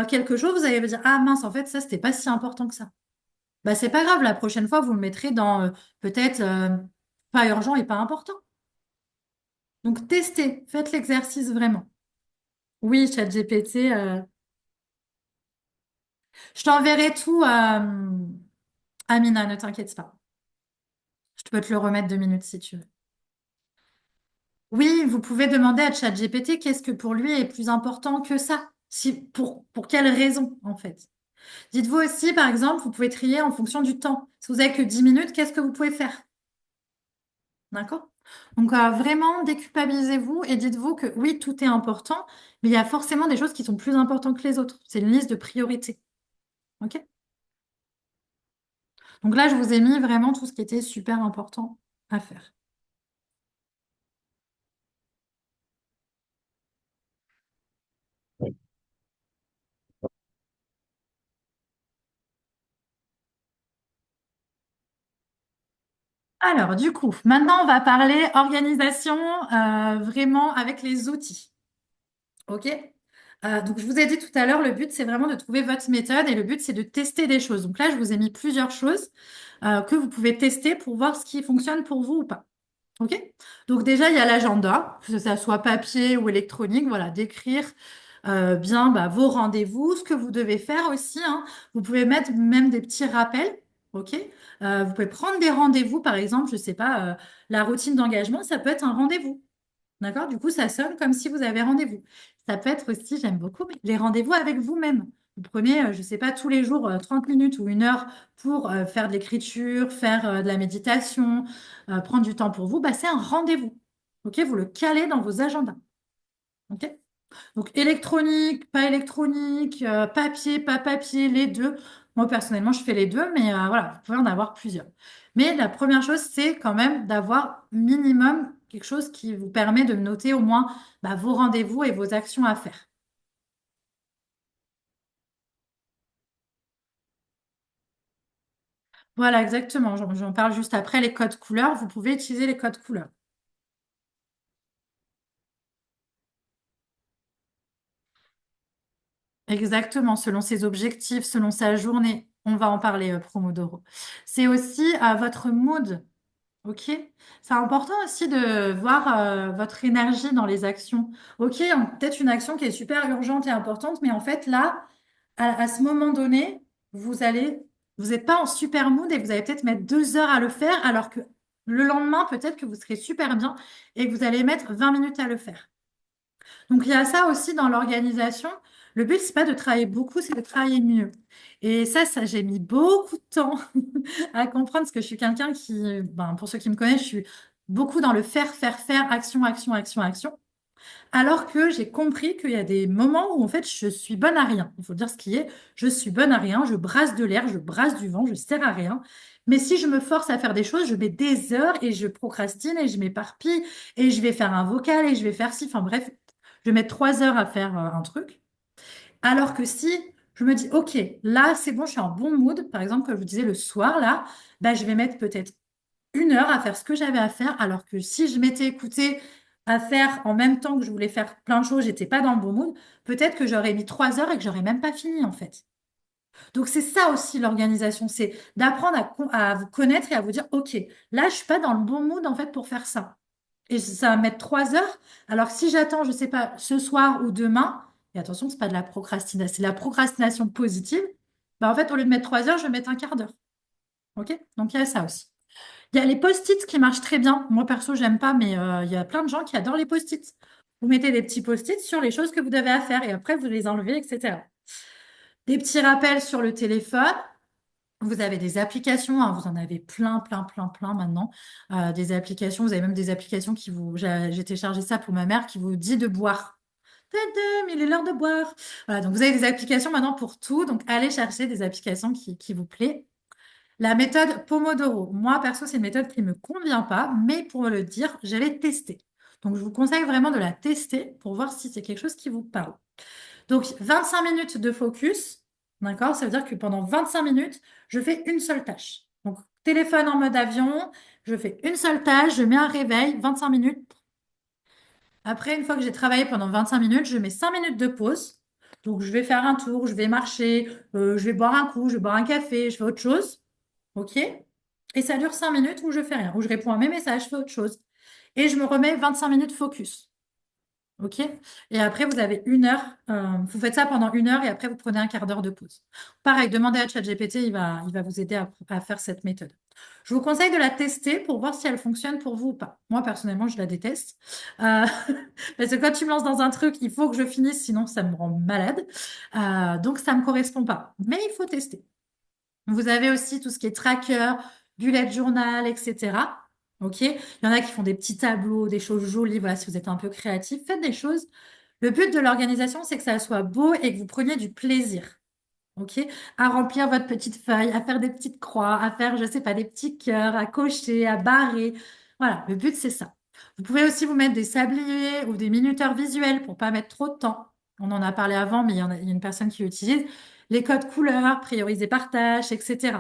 quelque chose, vous allez vous dire, ah mince, en fait, ça, c'était pas si important que ça. Bah, c'est pas grave, la prochaine fois, vous le mettrez dans peut-être pas urgent et pas important. Donc, testez, faites l'exercice vraiment. Oui, ChatGPT, je t'enverrai tout, Amina, ne t'inquiète pas. Je peux te le remettre 2 minutes si tu veux. Oui, vous pouvez demander à ChatGPT qu'est-ce que pour lui est plus important que ça. Si, pour quelle raison, en fait. Dites-vous aussi, par exemple, vous pouvez trier en fonction du temps. Si vous avez que 10 minutes, qu'est-ce que vous pouvez faire? D'accord? Donc, vraiment, déculpabilisez-vous et dites-vous que oui, tout est important, mais il y a forcément des choses qui sont plus importantes que les autres. C'est une liste de priorités. OK? Donc là, je vous ai mis vraiment tout ce qui était super important à faire. Alors, du coup, maintenant, on va parler organisation vraiment avec les outils. OK? Donc, je vous ai dit tout à l'heure, le but, c'est vraiment de trouver votre méthode et le but, c'est de tester des choses. Donc là, je vous ai mis plusieurs choses que vous pouvez tester pour voir ce qui fonctionne pour vous ou pas. OK? Donc déjà, il y a l'agenda, que ça soit papier ou électronique, voilà, d'écrire bien bah, vos rendez-vous, ce que vous devez faire aussi, hein. Vous pouvez mettre même des petits rappels. OK? Vous pouvez prendre des rendez-vous, par exemple, je sais pas, la routine d'engagement, ça peut être un rendez-vous. D'accord? Du coup, ça sonne comme si vous avez rendez-vous. Ça peut être aussi, j'aime beaucoup, mais les rendez-vous avec vous-même. Vous prenez, je ne sais pas, tous les jours 30 minutes ou 1 heure pour faire de l'écriture, faire de la méditation, prendre du temps pour vous. Bah, c'est un rendez-vous. OK? Vous le calez dans vos agendas. OK? Donc, électronique, pas électronique, papier, pas papier, les deux. Moi, personnellement, je fais les deux, mais voilà, vous pouvez en avoir plusieurs. Mais la première chose, c'est quand même d'avoir minimum quelque chose qui vous permet de noter au moins bah, vos rendez-vous et vos actions à faire. Voilà, exactement. J'en parle juste après, les codes couleurs. Vous pouvez utiliser les codes couleurs. Exactement, selon ses objectifs, selon sa journée. On va en parler, Promodoro. C'est aussi votre mood. Ok, c'est important aussi de voir votre énergie dans les actions. Ok, peut-être une action qui est super urgente et importante, mais en fait là, à ce moment donné, vous n'êtes pas en super mood et vous allez peut-être mettre 2 heures à le faire, alors que le lendemain, peut-être que vous serez super bien et que vous allez mettre 20 minutes à le faire. Donc il y a ça aussi dans l'organisation. Le but, c'est pas de travailler beaucoup, c'est de travailler mieux. Et ça, j'ai mis beaucoup de temps à comprendre parce que je suis quelqu'un qui, ben, pour ceux qui me connaissent, je suis beaucoup dans le faire, faire, faire, action, action, action, action. Alors que j'ai compris qu'il y a des moments où en fait je suis bonne à rien. Il faut dire ce qui est, je suis bonne à rien, je brasse de l'air, je brasse du vent, je sers à rien. Mais si je me force à faire des choses, je mets des heures et je procrastine et je m'éparpille et je vais faire un vocal et je vais faire ci. Enfin bref, je vais mettre 3 heures à faire un truc. Alors que si je me dis, OK, là c'est bon, je suis en bon mood, par exemple, comme je vous disais le soir, là, bah, je vais mettre peut-être 1 heure à faire ce que j'avais à faire, alors que si je m'étais écoutée à faire en même temps que je voulais faire plein de choses, j'étais pas dans le bon mood, peut-être que j'aurais mis 3 heures et que j'aurais même pas fini en fait. Donc c'est ça aussi l'organisation, c'est d'apprendre à vous connaître et à vous dire, OK, là je suis pas dans le bon mood en fait pour faire ça. Et ça va mettre 3 heures, alors que si j'attends, je sais pas, ce soir ou demain, Et attention, c'est pas de la procrastination, c'est la procrastination positive. Bah, en fait, au lieu de mettre 3 heures, je vais mettre un quart d'heure. OK? Donc, il y a ça aussi. Il y a les post-it qui marchent très bien. Moi, perso, j'aime pas, mais il y a plein de gens qui adorent les post-it. Vous mettez des petits post-it sur les choses que vous devez à faire et après, vous les enlevez, etc. Des petits rappels sur le téléphone. Vous avez des applications, hein, vous en avez plein, plein, plein, plein maintenant. Des applications, vous avez même des applications qui vous. J'ai téléchargé ça pour ma mère qui vous dit de boire. Tadam, il est l'heure de boire. Voilà, donc vous avez des applications maintenant pour tout. Donc allez chercher des applications qui vous plaît. La méthode Pomodoro. Moi, perso, c'est une méthode qui ne me convient pas, mais pour le dire, j'avais testé. Donc je vous conseille vraiment de la tester pour voir si c'est quelque chose qui vous parle. Donc 25 minutes de focus, d'accord? Ça veut dire que pendant 25 minutes, je fais une seule tâche. Donc téléphone en mode avion, je fais une seule tâche, je mets un réveil, 25 minutes. Après, une fois que j'ai travaillé pendant 25 minutes, je mets 5 minutes de pause. Donc je vais faire un tour, je vais marcher, je vais boire un coup, je vais boire un café, je fais autre chose. OK? Et ça dure 5 minutes où je fais rien, où je réponds à mes messages, je fais autre chose. Et je me remets 25 minutes focus. OK? Et après, vous avez 1 heure. Vous faites ça pendant 1 heure et après, vous prenez un quart d'heure de pause. Pareil, demandez à ChatGPT, il va vous aider à faire cette méthode. Je vous conseille de la tester pour voir si elle fonctionne pour vous ou pas. Moi, personnellement, je la déteste. Euh, parce que quand tu me lances dans un truc, il faut que je finisse, sinon ça me rend malade. Donc, ça ne me correspond pas. Mais il faut tester. Vous avez aussi tout ce qui est tracker, bullet journal, etc. OK? Il y en a qui font des petits tableaux, des choses jolies. Voilà, si vous êtes un peu créatif, faites des choses. Le but de l'organisation, c'est que ça soit beau et que vous preniez du plaisir. OK? À remplir votre petite feuille, à faire des petites croix, à faire, je sais pas, des petits cœurs, à cocher, à barrer. Voilà, le but, c'est ça. Vous pouvez aussi vous mettre des sabliers ou des minuteurs visuels pour pas mettre trop de temps. On en a parlé avant, mais il y a une personne qui utilise les codes couleurs, prioriser par tâche, etc.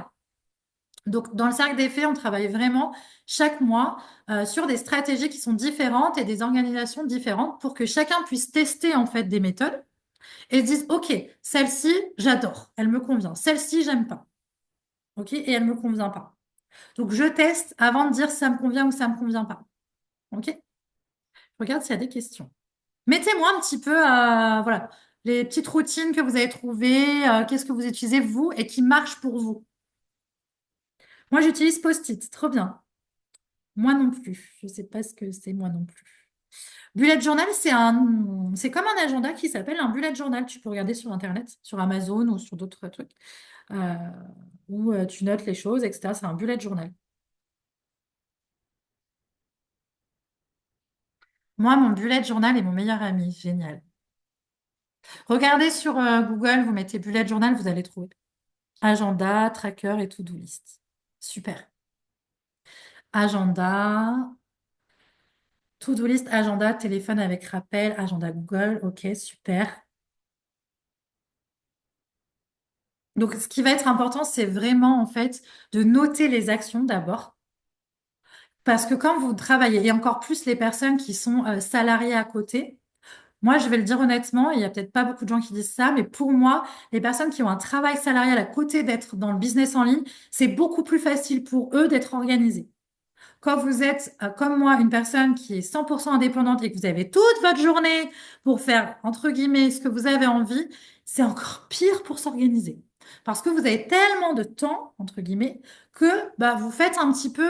Donc, dans le cercle des faits, on travaille vraiment chaque mois sur des stratégies qui sont différentes et des organisations différentes pour que chacun puisse tester en fait des méthodes et se dise, OK, celle-ci, j'adore, elle me convient. Celle-ci, j'aime pas. OK, et elle me convient pas. Donc, je teste avant de dire si ça me convient ou ça me convient pas. OK? Je regarde s'il y a des questions. Mettez-moi un petit peu, voilà, les petites routines que vous avez trouvées, qu'est-ce que vous utilisez vous et qui marche pour vous. Moi, j'utilise Post-it, trop bien. Moi non plus. Je ne sais pas ce que c'est, moi non plus. Bullet journal, c'est comme un agenda qui s'appelle un bullet journal. Tu peux regarder sur Internet, sur Amazon ou sur d'autres trucs, euh, où tu notes les choses, etc. C'est un bullet journal. Moi, mon bullet journal est mon meilleur ami. Génial. Regardez sur Google, vous mettez bullet journal, vous allez trouver. Agenda, tracker et to-do list. Super. Agenda, to-do list, agenda, téléphone avec rappel, agenda Google. Ok, super. Donc, ce qui va être important, c'est vraiment en fait de noter les actions d'abord. Parce que quand vous travaillez, et encore plus les personnes qui sont salariées à côté, moi, je vais le dire honnêtement, il n'y a peut-être pas beaucoup de gens qui disent ça, mais pour moi, les personnes qui ont un travail salarial à côté d'être dans le business en ligne, c'est beaucoup plus facile pour eux d'être organisés. Quand vous êtes, comme moi, une personne qui est 100% indépendante et que vous avez toute votre journée pour faire, entre guillemets, ce que vous avez envie, c'est encore pire pour s'organiser. Parce que vous avez tellement de temps, entre guillemets, que bah, vous faites un petit peu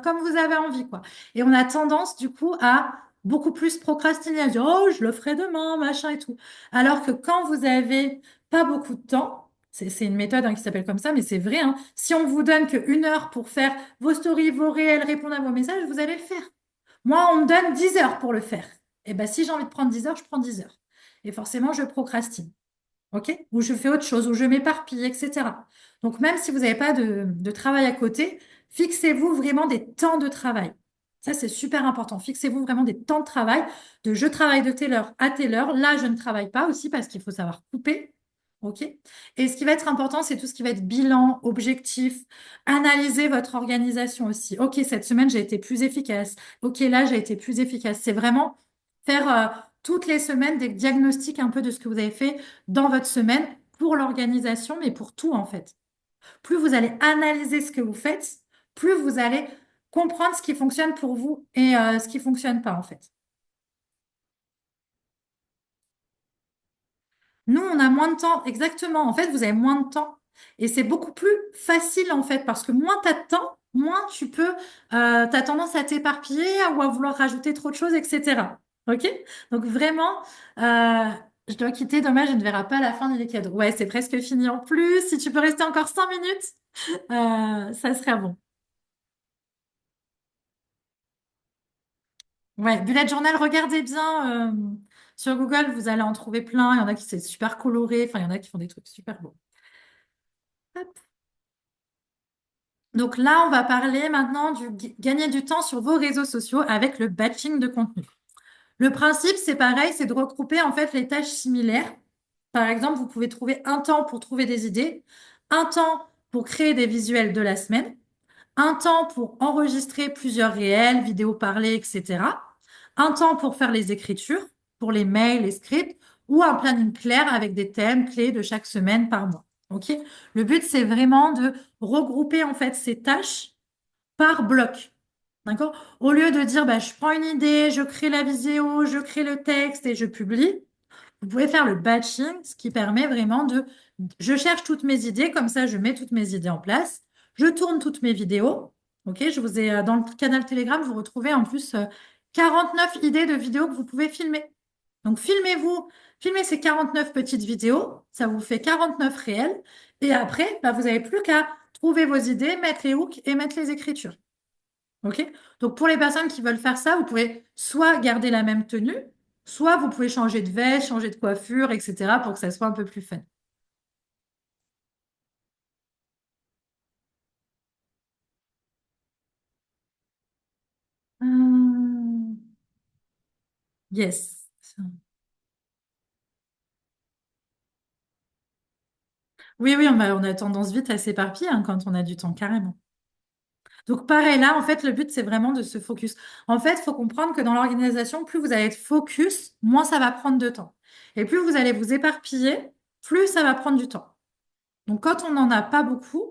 comme vous avez envie, quoi. Et on a tendance, du coup, à beaucoup plus procrastiner, à dire, oh, je le ferai demain, machin et tout. Alors que quand vous avez pas beaucoup de temps, c'est une méthode hein, qui s'appelle comme ça, mais c'est vrai, hein, si on vous donne que 1 heure pour faire vos stories, vos réels, répondre à vos messages, vous allez le faire. Moi, on me donne 10 heures pour le faire. Et ben, si j'ai envie de prendre 10 heures, je prends 10 heures. Et forcément, je procrastine. OK? Ou je fais autre chose, ou je m'éparpille, etc. Donc, même si vous n'avez pas de travail à côté, fixez-vous vraiment des temps de travail. Ça, c'est super important. Fixez-vous vraiment des temps de travail, de je travaille de telle heure à telle heure. Là, je ne travaille pas aussi parce qu'il faut savoir couper. OK? Et ce qui va être important, c'est tout ce qui va être bilan, objectif, analyser votre organisation aussi. OK, cette semaine, j'ai été plus efficace. OK, là, j'ai été plus efficace. C'est vraiment faire toutes les semaines des diagnostics un peu de ce que vous avez fait dans votre semaine pour l'organisation, mais pour tout en fait. Plus vous allez analyser ce que vous faites, plus vous allez comprendre ce qui fonctionne pour vous et ce qui fonctionne pas en fait. Nous, on a moins de temps, exactement. En fait, vous avez moins de temps. Et c'est beaucoup plus facile, en fait, parce que moins tu as de temps, moins tu peux, t'as tendance à t'éparpiller ou à vouloir rajouter trop de choses, etc. OK? Donc, vraiment, je dois quitter. Dommage, je ne verrai pas la fin du cadeau. Ouais, c'est presque fini en plus. Si tu peux rester encore 5 minutes, ça serait bon. Ouais, bullet journal, regardez bien sur Google, vous allez en trouver plein. Il y en a qui c'est super coloré, enfin, il y en a qui font des trucs super beaux. Hop. Donc là, on va parler maintenant du gagner du temps sur vos réseaux sociaux avec le batching de contenu. Le principe, c'est pareil, c'est de regrouper en fait les tâches similaires. Par exemple, vous pouvez trouver un temps pour trouver des idées, un temps pour créer des visuels de la semaine, un temps pour enregistrer plusieurs réels, vidéos parlées, etc. Un temps pour faire les écritures, pour les mails, les scripts, ou un planning clair avec des thèmes clés de chaque semaine par mois. OK? Le but, c'est vraiment de regrouper en fait ces tâches par bloc. D'accord? Au lieu de dire, bah, je prends une idée, je crée la vidéo, je crée le texte et je publie, vous pouvez faire le batching, ce qui permet vraiment de, je cherche toutes mes idées, comme ça je mets toutes mes idées en place, je tourne toutes mes vidéos. Ok, je vous ai dans le canal Telegram, vous retrouvez en plus 49 idées de vidéos que vous pouvez filmer. Donc filmez-vous, filmez ces 49 petites vidéos, ça vous fait 49 réels, et après, bah, vous n'avez plus qu'à trouver vos idées, mettre les hooks et mettre les écritures. OK? Donc, pour les personnes qui veulent faire ça, vous pouvez soit garder la même tenue, soit vous pouvez changer de veste, changer de coiffure, etc., pour que ça soit un peu plus fun. Hum, yes. Oui, oui, on a tendance vite à s'éparpiller hein, quand on a du temps, carrément. Donc, pareil, là, en fait, le but, c'est vraiment de se focus. En fait, il faut comprendre que dans l'organisation, plus vous allez être focus, moins ça va prendre de temps. Et plus vous allez vous éparpiller, plus ça va prendre du temps. Donc, quand on n'en a pas beaucoup,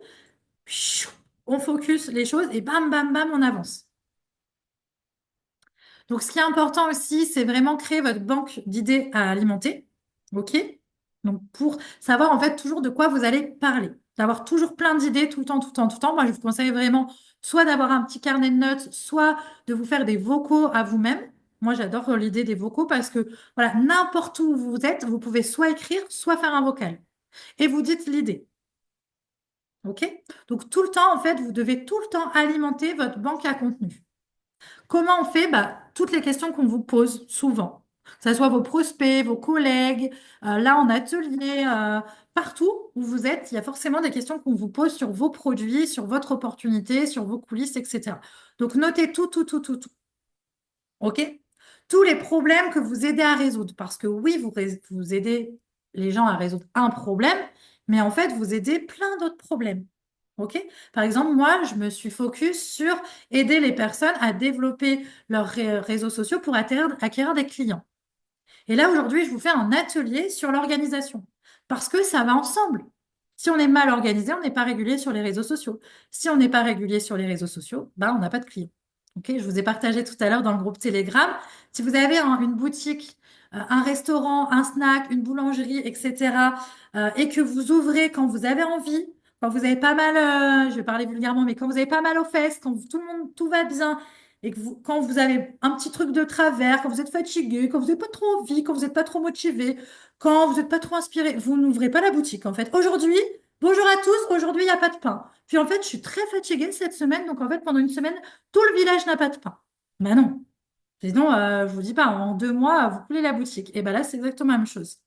on focus les choses et bam, bam, bam, on avance. Donc, ce qui est important aussi, c'est vraiment créer votre banque d'idées à alimenter. OK? Donc, pour savoir en fait toujours de quoi vous allez parler, d'avoir toujours plein d'idées tout le temps, tout le temps, tout le temps. Moi, je vous conseille vraiment soit d'avoir un petit carnet de notes, soit de vous faire des vocaux à vous-même. Moi, j'adore l'idée des vocaux parce que, voilà, n'importe où vous êtes, vous pouvez soit écrire, soit faire un vocal. Et vous dites l'idée. OK? Donc, tout le temps, en fait, vous devez tout le temps alimenter votre banque à contenu. Comment on fait? Bah, toutes les questions qu'on vous pose souvent, que ce soit vos prospects, vos collègues, là en atelier, partout où vous êtes, il y a forcément des questions qu'on vous pose sur vos produits, sur votre opportunité, sur vos coulisses, etc. Donc notez tout, tout, tout, tout, tout. OK? Tous les problèmes que vous aidez à résoudre. Parce que oui, vous aidez les gens à résoudre un problème, mais en fait, vous aidez plein d'autres problèmes. OK? Par exemple, moi, je me suis focus sur aider les personnes à développer leurs réseaux sociaux pour acquérir des clients. Et là, aujourd'hui, je vous fais un atelier sur l'organisation. Parce que ça va ensemble. Si on est mal organisé, on n'est pas régulier sur les réseaux sociaux. Si on n'est pas régulier sur les réseaux sociaux, bah, on n'a pas de clients. Ok, je vous ai partagé tout à l'heure dans le groupe Telegram. Si vous avez une boutique, un restaurant, un snack, une boulangerie, etc., et que vous ouvrez quand vous avez envie, quand vous avez pas mal, je vais parler vulgairement, mais quand vous avez pas mal aux fesses, quand tout le monde, tout va bien, et que quand vous avez un petit truc de travers, quand vous êtes fatigué, quand vous n'avez pas trop envie, quand vous n'êtes pas trop motivé, quand vous n'êtes pas trop inspiré, vous n'ouvrez pas la boutique en fait. Aujourd'hui, bonjour à tous, aujourd'hui il n'y a pas de pain. Puis en fait, je suis très fatiguée cette semaine, donc en fait, pendant une semaine, tout le village n'a pas de pain. Ben non. Sinon, je vous dis pas, en 2 mois, vous coulez la boutique. Et ben là, c'est exactement la même chose.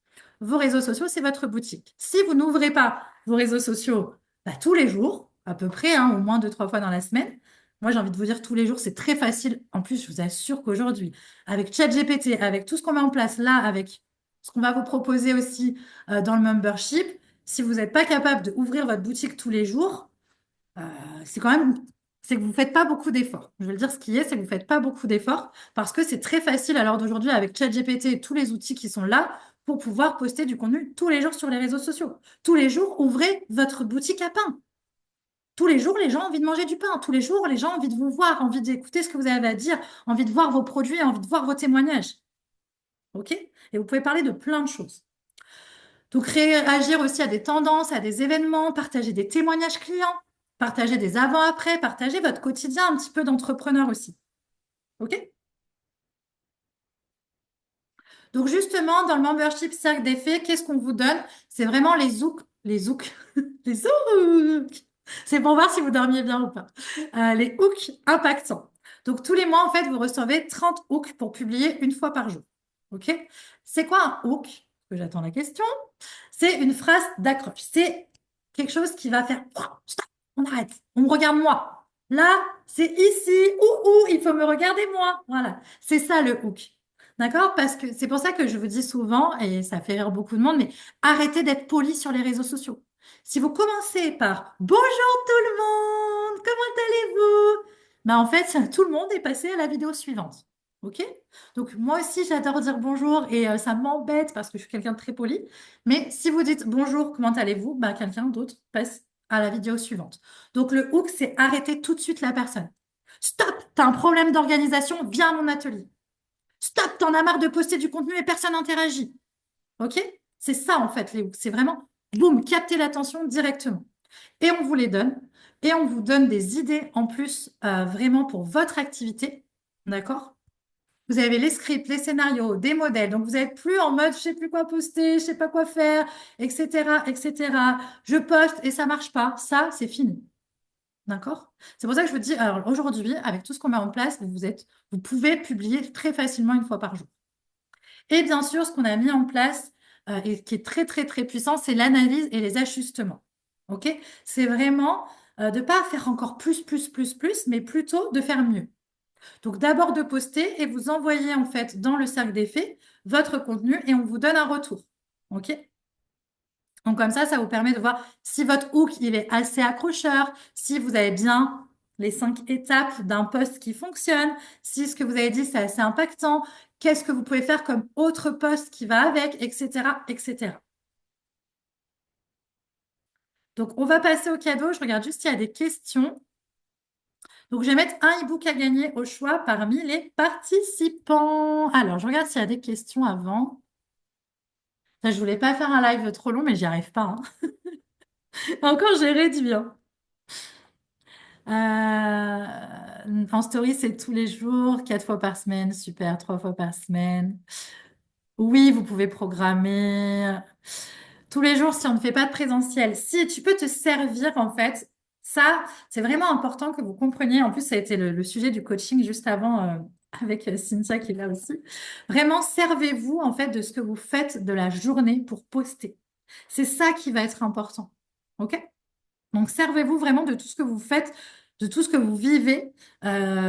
Vos réseaux sociaux, c'est votre boutique. Si vous n'ouvrez pas vos réseaux sociaux bah, tous les jours, à peu près, hein, au moins 2, 3 fois dans la semaine, moi j'ai envie de vous dire tous les jours, c'est très facile. En plus, je vous assure qu'aujourd'hui, avec ChatGPT, avec tout ce qu'on met en place là, avec ce qu'on va vous proposer aussi dans le membership, si vous n'êtes pas capable d'ouvrir votre boutique tous les jours, euh, c'est quand même, c'est que vous faites pas beaucoup d'efforts. Je veux le dire, ce qui est, c'est que vous faites pas beaucoup d'efforts parce que c'est très facile à l'heure d'aujourd'hui avec ChatGPT et tous les outils qui sont là pour pouvoir poster du contenu tous les jours sur les réseaux sociaux. Tous les jours, ouvrez votre boutique à pain. Tous les jours, les gens ont envie de manger du pain. Tous les jours, les gens ont envie de vous voir, envie d'écouter ce que vous avez à dire, envie de voir vos produits, envie de voir vos témoignages. OK? Et vous pouvez parler de plein de choses. Donc, réagir aussi à des tendances, à des événements, partager des témoignages clients, partager des avant-après, partager votre quotidien un petit peu d'entrepreneur aussi. OK? Donc, justement, dans le membership Cercle d'Effets, qu'est-ce qu'on vous donne? C'est vraiment les hooks, les hooks. C'est pour voir si vous dormiez bien ou pas. Les hooks impactants. Donc, tous les mois, en fait, vous recevez 30 hooks pour publier une fois par jour. OK? C'est quoi un hook? Que j'attends la question. C'est une phrase d'accroche. C'est quelque chose qui va faire stop, on arrête, on me regarde moi. Là, c'est ici, il faut me regarder moi. Voilà, c'est ça le hook. D'accord? Parce que c'est pour ça que je vous dis souvent, et ça fait rire beaucoup de monde, mais arrêtez d'être poli sur les réseaux sociaux. Si vous commencez par bonjour tout le monde, comment allez-vous? Ben en fait, tout le monde est passé à la vidéo suivante. OK? Donc moi aussi, j'adore dire bonjour et ça m'embête parce que je suis quelqu'un de très poli. Mais si vous dites bonjour, comment allez-vous? Bah, quelqu'un d'autre passe à la vidéo suivante. Donc le hook, c'est arrêter tout de suite la personne. Stop, t'as un problème d'organisation, viens à mon atelier. Stop, t'en as marre de poster du contenu et personne n'interagit. OK? C'est ça en fait les hooks. C'est vraiment, boum, capter l'attention directement. Et on vous les donne. Et on vous donne des idées en plus vraiment pour votre activité. D'accord? Vous avez les scripts, les scénarios, des modèles. Donc, vous n'êtes plus en mode, je sais plus quoi poster, je sais pas quoi faire, etc., etc. Je poste et ça marche pas. Ça, c'est fini. D'accord? C'est pour ça que je vous dis, alors aujourd'hui, avec tout ce qu'on met en place, vous pouvez publier très facilement une fois par jour. Et bien sûr, ce qu'on a mis en place et qui est très, très, très puissant, c'est l'analyse et les ajustements. OK? C'est vraiment de ne pas faire encore plus, plus, plus, plus, mais plutôt de faire mieux. Donc d'abord de poster et vous envoyez en fait dans le cercle d'effets votre contenu et on vous donne un retour. OK? Donc comme ça vous permet de voir si votre hook il est assez accrocheur, si vous avez bien les 5 étapes d'un post qui fonctionne, si ce que vous avez dit c'est assez impactant, qu'est-ce que vous pouvez faire comme autre post qui va avec, etc., etc. Donc on va passer au cadeau. Je regarde juste s'il y a des questions. Donc, je vais mettre un e-book à gagner au choix parmi les participants. Alors, je regarde s'il y a des questions avant. Ça, je voulais pas faire un live trop long, mais j'y arrive pas, hein. Encore, j'ai réduit, hein. En story, c'est tous les jours, 4 fois par semaine. Super, 3 fois par semaine. Oui, vous pouvez programmer tous les jours si on ne fait pas de présentiel. Si tu peux te servir, en fait, ça, c'est vraiment important que vous compreniez. En plus, ça a été le sujet du coaching juste avant avec Cynthia qui est là aussi. Vraiment, servez-vous, en fait, de ce que vous faites de la journée pour poster. C'est ça qui va être important. OK? Donc, servez-vous vraiment de tout ce que vous faites, de tout ce que vous vivez.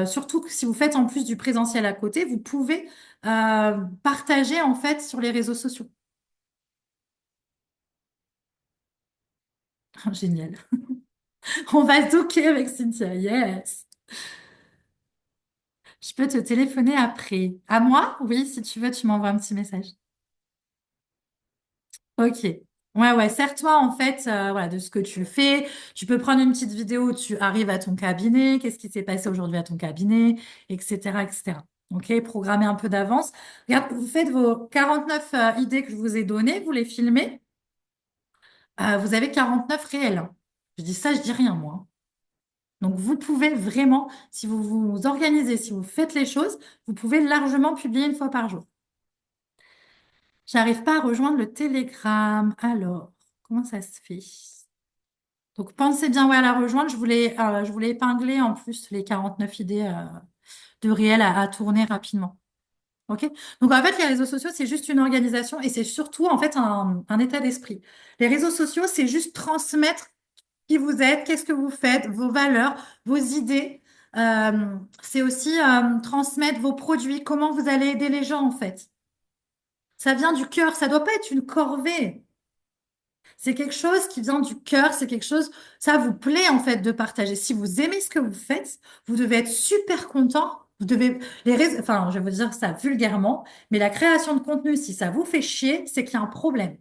Surtout que si vous faites en plus du présentiel à côté, vous pouvez partager en fait sur les réseaux sociaux. Génial. On va zooker avec Cynthia. Yes. Je peux te téléphoner après. À moi? Oui, si tu veux, tu m'envoies un petit message. Ok. Ouais, ouais, sers-toi en fait voilà, de ce que tu fais. Tu peux prendre une petite vidéo où tu arrives à ton cabinet, qu'est-ce qui s'est passé aujourd'hui à ton cabinet, etc., etc. Ok, programmez un peu d'avance. Regarde, vous faites vos 49 idées que je vous ai données, vous les filmez. Vous avez 49 réels, hein. Je dis ça, je dis rien, moi, hein. Donc, vous pouvez vraiment, si vous vous organisez, si vous faites les choses, vous pouvez largement publier une fois par jour. J'arrive pas à rejoindre le Telegram. Alors, comment ça se fait? Donc, pensez bien ouais, à la rejoindre. Je voulais épingler en plus les 49 idées de réel à tourner rapidement. OK? Donc, en fait, les réseaux sociaux, c'est juste une organisation et c'est surtout, en fait, un état d'esprit. Les réseaux sociaux, c'est juste transmettre qui vous êtes, qu'est-ce que vous faites, vos valeurs, vos idées. C'est aussi transmettre vos produits, comment vous allez aider les gens, en fait. Ça vient du cœur, ça doit pas être une corvée. C'est quelque chose qui vient du cœur, c'est quelque chose, ça vous plaît en fait de partager. Si vous aimez ce que vous faites, vous devez être super content. Vous devez, enfin, je vais vous dire ça vulgairement, mais la création de contenu, si ça vous fait chier, c'est qu'il y a un problème.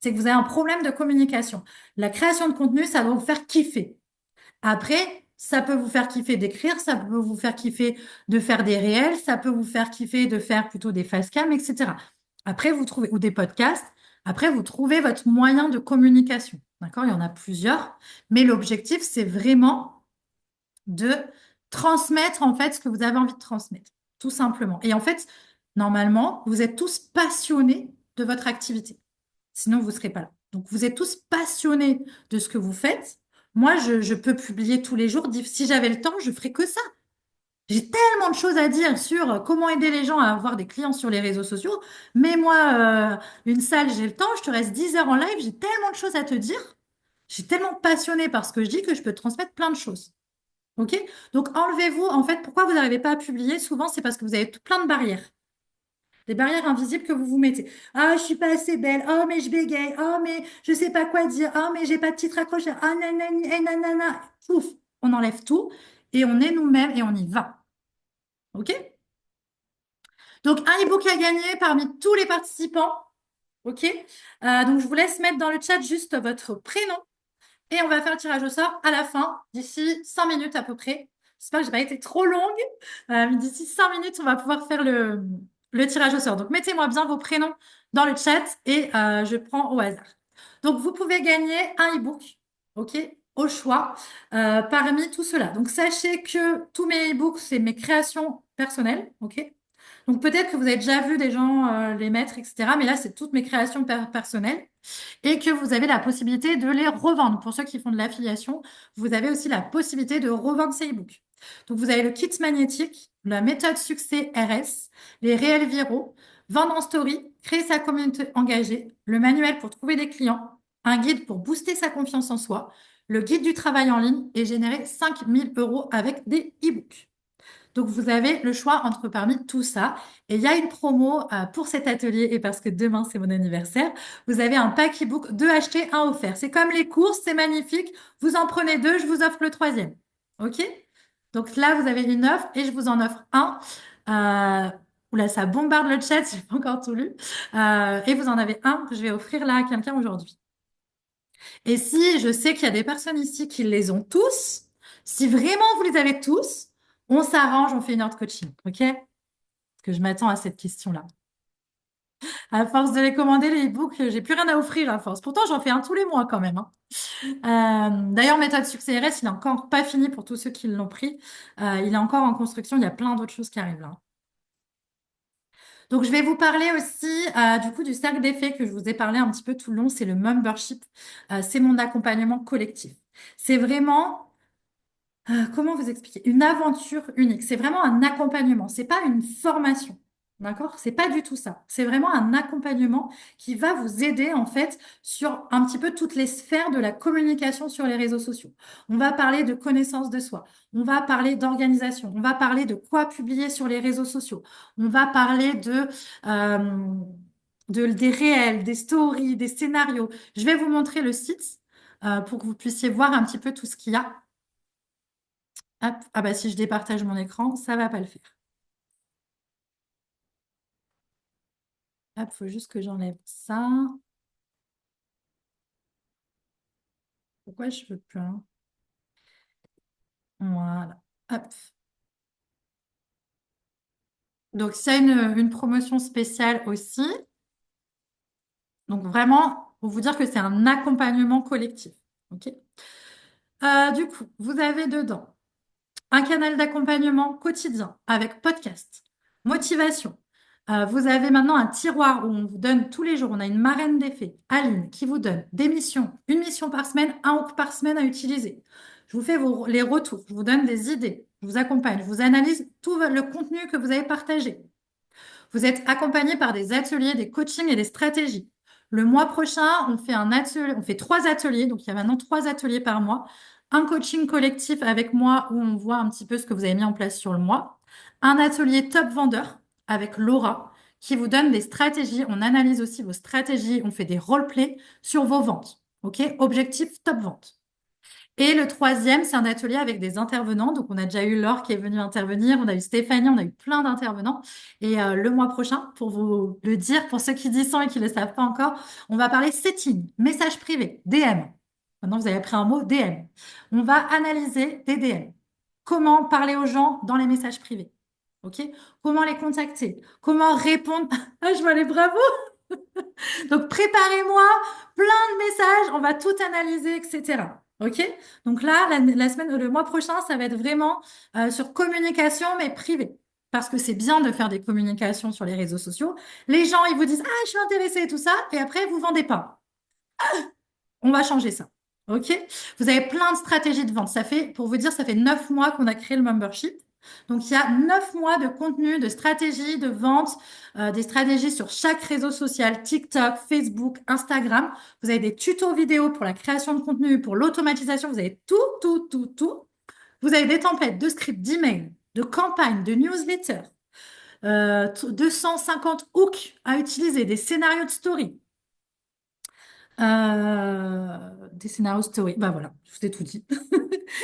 C'est que vous avez un problème de communication. La création de contenu, ça doit vous faire kiffer. Après, ça peut vous faire kiffer d'écrire, ça peut vous faire kiffer de faire des réels, ça peut vous faire kiffer de faire plutôt des facecam, etc. Après, vous trouvez, ou des podcasts. Après, vous trouvez votre moyen de communication. D'accord? Il y en a plusieurs, mais l'objectif, c'est vraiment de transmettre en fait ce que vous avez envie de transmettre, tout simplement. Et en fait, normalement, vous êtes tous passionnés de votre activité. Sinon, vous ne serez pas là. Donc, vous êtes tous passionnés de ce que vous faites. Moi, je peux publier tous les jours. Si j'avais le temps, je ferais que ça. J'ai tellement de choses à dire sur comment aider les gens à avoir des clients sur les réseaux sociaux. Mais moi, une salle, j'ai le temps. Je te reste 10 heures en live. J'ai tellement de choses à te dire. Je suis tellement passionnée par ce que je dis que je peux te transmettre plein de choses. OK? Donc, enlevez-vous. En fait, pourquoi vous n'arrivez pas à publier? Souvent, c'est parce que vous avez plein de barrières. Des barrières invisibles que vous vous mettez. Ah, je suis pas assez belle. Oh, mais je bégaye. Oh, mais je sais pas quoi dire. Oh, mais j'ai pas de titre accroché. Ah, nanani, nanana. Ouf, on enlève tout et on est nous-mêmes et on y va. OK? Donc, un e-book à gagner parmi tous les participants. OK? Donc, je vous laisse mettre dans le chat juste votre prénom. Et on va faire le tirage au sort à la fin, d'ici 5 minutes à peu près. J'espère que je n'ai pas été trop longue. Mais d'ici 5 minutes, on va pouvoir faire le tirage au sort. Donc, mettez-moi bien vos prénoms dans le chat et je prends au hasard. Donc, vous pouvez gagner un e-book, OK, au choix, parmi tout cela. Donc, sachez que tous mes e-books, c'est mes créations personnelles, OK? Donc, peut-être que vous avez déjà vu des gens les mettre, etc. Mais là, c'est toutes mes créations personnelles et que vous avez la possibilité de les revendre. Pour ceux qui font de l'affiliation, vous avez aussi la possibilité de revendre ces e-books. Donc, vous avez le kit magnétique, la méthode succès RS, les réels viraux, vendre en story, créer sa communauté engagée, le manuel pour trouver des clients, un guide pour booster sa confiance en soi, le guide du travail en ligne et générer 5 000 € avec des e-books. Donc, vous avez le choix entre parmi tout ça. Et il y a une promo pour cet atelier et parce que demain, c'est mon anniversaire. Vous avez un pack e-book, 2 achetés, un offert. C'est comme les courses, c'est magnifique. Vous en prenez 2, je vous offre le troisième. OK? Donc là, vous avez une offre et je vous en offre un. Oula, ça bombarde le chat, j'ai pas encore tout lu. Et vous en avez un que je vais offrir là à quelqu'un aujourd'hui. Et si je sais qu'il y a des personnes ici qui les ont tous, si vraiment vous les avez tous, on s'arrange, on fait une heure de coaching, ok? Parce que je m'attends à cette question-là. À force de les commander, les e-books, j'ai plus rien à offrir à force. Pourtant, j'en fais un tous les mois quand même, hein. D'ailleurs, méthode succès RS, il n'est encore pas fini pour tous ceux qui l'ont pris. Il est encore en construction. Il y a plein d'autres choses qui arrivent là. Donc, je vais vous parler aussi du coup du cercle d'effet que je vous ai parlé un petit peu tout le long. C'est le membership. C'est mon accompagnement collectif. C'est vraiment comment vous expliquer? Une aventure unique. C'est vraiment un accompagnement. C'est pas une formation. D'accord? C'est pas du tout ça. C'est vraiment un accompagnement qui va vous aider en fait sur un petit peu toutes les sphères de la communication sur les réseaux sociaux. On va parler de connaissance de soi. On va parler d'organisation. On va parler de quoi publier sur les réseaux sociaux. On va parler euh, des réels, des stories, des scénarios. Je vais vous montrer le site pour que vous puissiez voir un petit peu tout ce qu'il y a. Hop. Ah bah si je départage mon écran, ça va pas le faire. Hop, faut juste que j'enlève ça. Pourquoi je veux pas? Voilà. Hop. Donc, il y a une promotion spéciale aussi. Donc, vraiment, pour vous dire que c'est un accompagnement collectif. OK? Du coup, vous avez dedans un canal d'accompagnement quotidien avec podcast, motivation. Vous avez maintenant un tiroir où on vous donne tous les jours, on a une marraine d'effets, Aline, qui vous donne des missions, une mission par semaine, un hook par semaine à utiliser. Je vous fais les retours, je vous donne des idées, je vous accompagne, je vous analyse tout le contenu que vous avez partagé. Vous êtes accompagné par des ateliers, des coachings et des stratégies. Le mois prochain, on fait un atelier, on fait 3 ateliers, donc il y a maintenant 3 ateliers par mois. Un coaching collectif avec moi où on voit un petit peu ce que vous avez mis en place sur le mois. Un atelier top vendeur avec Laura qui vous donne des stratégies. On analyse aussi vos stratégies, on fait des role-play sur vos ventes. OK? Objectif top vente. Et le troisième, c'est un atelier avec des intervenants. Donc, on a déjà eu Laure qui est venue intervenir, on a eu Stéphanie, on a eu plein d'intervenants. Et le mois prochain, pour vous le dire, pour ceux qui disent ça et qui ne le savent pas encore, on va parler setting, message privé, DM. Maintenant, vous avez appris un mot, DM. On va analyser des DM. Comment parler aux gens dans les messages privés. OK? Comment les contacter? Comment répondre? Ah, je vois les bravos! Donc, préparez-moi plein de messages, on va tout analyser, etc. OK? Donc là, la semaine, le mois prochain, ça va être vraiment sur communication, mais privée. Parce que c'est bien de faire des communications sur les réseaux sociaux. Les gens, ils vous disent, ah, je suis intéressé et tout ça, et après, vous vendez pas. On va changer ça. OK? Vous avez plein de stratégies de vente. Ça fait, pour vous dire, ça fait 9 mois qu'on a créé le membership. Donc, il y a 9 mois de contenu, de stratégies de vente, des stratégies sur chaque réseau social, TikTok, Facebook, Instagram. Vous avez des tutos vidéo pour la création de contenu, pour l'automatisation. Vous avez tout, tout, tout, tout. Vous avez des templates de scripts, d'emails, de campagnes, de newsletters, 250 hooks à utiliser, des scénarios de story. Des scénarios story. Bah voilà, je vous ai tout dit.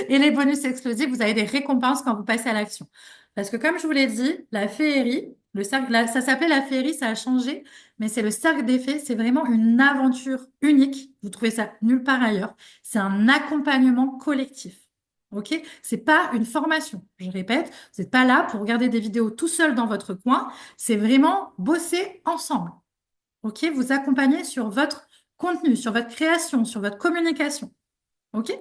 Et les bonus explosifs, vous avez des récompenses quand vous passez à l'action. Parce que comme je vous l'ai dit, la féerie, le cercle, ça s'appelait la féerie, ça a changé, mais c'est le cercle des fées, c'est vraiment une aventure unique. Vous trouvez ça nulle part ailleurs. C'est un accompagnement collectif. OK? C'est pas une formation. Je répète, vous n'êtes pas là pour regarder des vidéos tout seul dans votre coin. C'est vraiment bosser ensemble. OK? Vous accompagner sur votre contenu, sur votre création, sur votre communication. OK?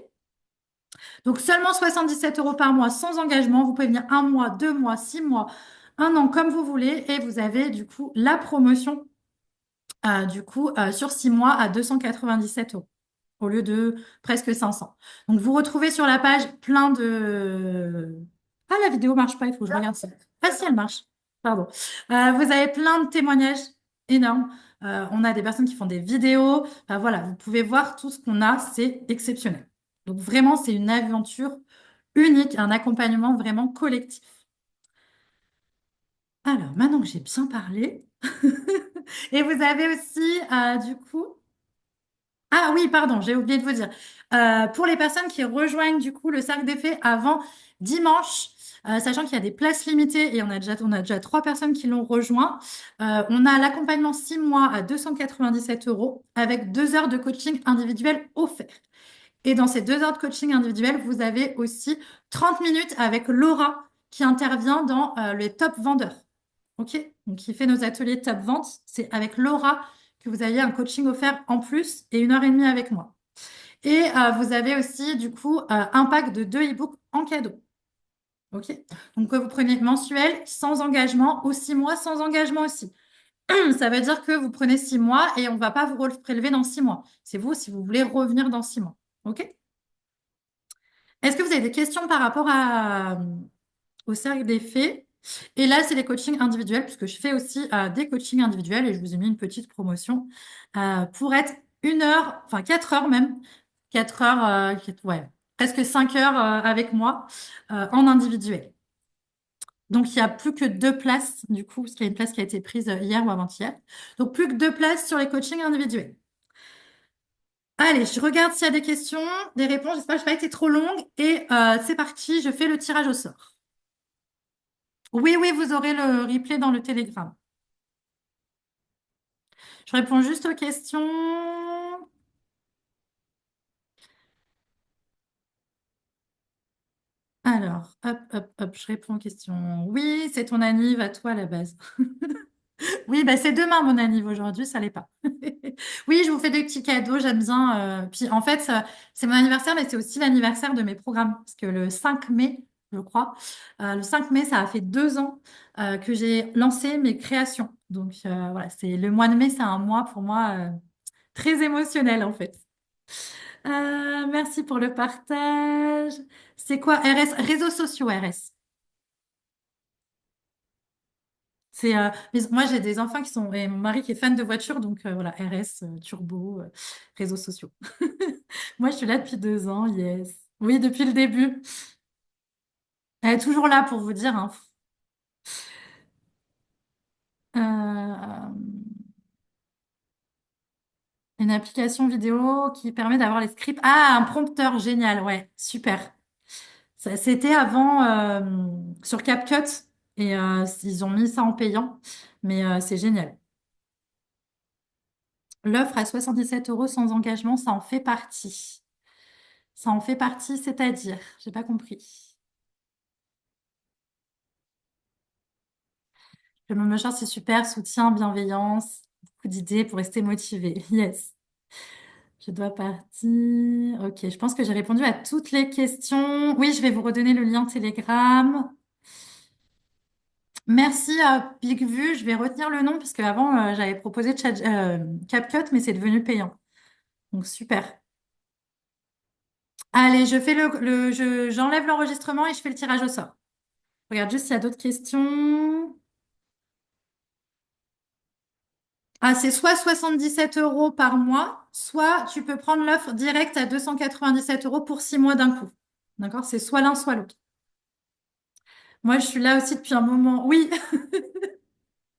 Donc seulement 77 € par mois sans engagement. Vous pouvez venir 1 mois, 2 mois, 6 mois, 1 an, comme vous voulez. Et vous avez du coup la promotion sur 6 mois à 297 € au lieu de presque 500. Donc vous retrouvez sur la page plein de... Ah, la vidéo marche pas, il faut que je regarde ça. Ah si, elle marche. Pardon. Vous avez plein de témoignages énormes. On a des personnes qui font des vidéos. Voilà, vous pouvez voir tout ce qu'on a, c'est exceptionnel. Donc vraiment, c'est une aventure unique, un accompagnement vraiment collectif. Alors, maintenant que j'ai bien parlé, et vous avez aussi, du coup, ah oui, pardon, j'ai oublié de vous dire. Pour les personnes qui rejoignent du coup le cercle des fées avant dimanche, sachant qu'il y a des places limitées et on a déjà 3 personnes qui l'ont rejoint, on a l'accompagnement 6 mois à 297 € avec 2 heures de coaching individuel offert. Et dans ces 2 heures de coaching individuel, vous avez aussi 30 minutes avec Laura qui intervient dans les top vendeurs. OK? Donc, qui fait nos ateliers de top vente. C'est avec Laura que vous avez un coaching offert en plus et 1 heure et demie avec moi. Et vous avez aussi, du coup, un pack de 2 e-books en cadeau. OK? Donc, que vous prenez mensuel sans engagement ou 6 mois sans engagement aussi. Ça veut dire que vous prenez 6 mois et on ne va pas vous prélever dans 6 mois. C'est vous si vous voulez revenir dans 6 mois. OK? Est-ce que vous avez des questions par rapport au cercle des fées? Et là, c'est les coachings individuels, puisque je fais aussi des coachings individuels et je vous ai mis une petite promotion pour être 1 heure, enfin 4 heures même, 4 heures, ouais, presque 5 heures avec moi en individuel. Donc, il n'y a plus que 2 places, du coup, parce qu'il y a une place qui a été prise hier ou avant-hier. Donc, plus que 2 places sur les coachings individuels. Allez, je regarde s'il y a des questions, des réponses. J'espère que je n'ai pas été trop longue. Et c'est parti, je fais le tirage au sort. Oui, oui, vous aurez le replay dans le Telegram. Je réponds juste aux questions. Alors, hop, hop, hop, je réponds aux questions. Oui, c'est ton anniv à toi à la base. Oui, bah c'est demain mon anniv aujourd'hui, ça l'est pas. Oui, je vous fais des petits cadeaux, j'aime bien. Puis en fait, c'est mon anniversaire, mais c'est aussi l'anniversaire de mes programmes. Parce que le 5 mai, je crois, le 5 mai, ça a fait 2 ans que j'ai lancé mes créations. Donc voilà, c'est le mois de mai, c'est un mois pour moi très émotionnel en fait. Merci pour le partage. C'est quoi RS? Réseaux sociaux RS. Moi, j'ai des enfants qui sont, et mon mari qui est fan de voitures, donc voilà, RS, turbo, réseaux sociaux. Moi, je suis là depuis 2 ans, yes. Oui, depuis le début. Elle est toujours là pour vous dire, hein. Euh, une application vidéo qui permet d'avoir les scripts. Ah, un prompteur, génial, ouais, super. C'était avant sur CapCut et ils ont mis ça en payant, mais c'est génial. L'offre à 77 € sans engagement, ça en fait partie. Ça en fait partie, c'est-à-dire, j'ai pas compris. Le Momo Short, c'est super, soutien, bienveillance. beaucoup d'idées pour rester motivée. Yes. Je dois partir. Ok, je pense que j'ai répondu à toutes les questions. Oui, je vais vous redonner le lien Telegram. Merci à BigVu. Je vais retenir le nom parce qu'avant, j'avais proposé CapCut, mais c'est devenu payant. Donc, super. Allez, je fais j'enlève l'enregistrement et je fais le tirage au sort. Regarde juste s'il y a d'autres questions. Ah, c'est soit 77 € par mois, soit tu peux prendre l'offre directe à 297 € pour 6 mois d'un coup. D'accord? C'est soit l'un, soit l'autre. Moi, je suis là aussi depuis un moment. Oui,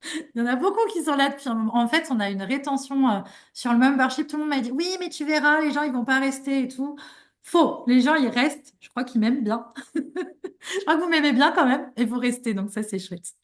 il y en a beaucoup qui sont là depuis un moment. En fait, on a une rétention sur le membership. Tout le monde m'a dit, oui, mais tu verras, les gens, ils vont pas rester et tout. Faux. Les gens, ils restent. Je crois qu'ils m'aiment bien. Je crois que vous m'aimez bien quand même et vous restez. Donc ça, c'est chouette.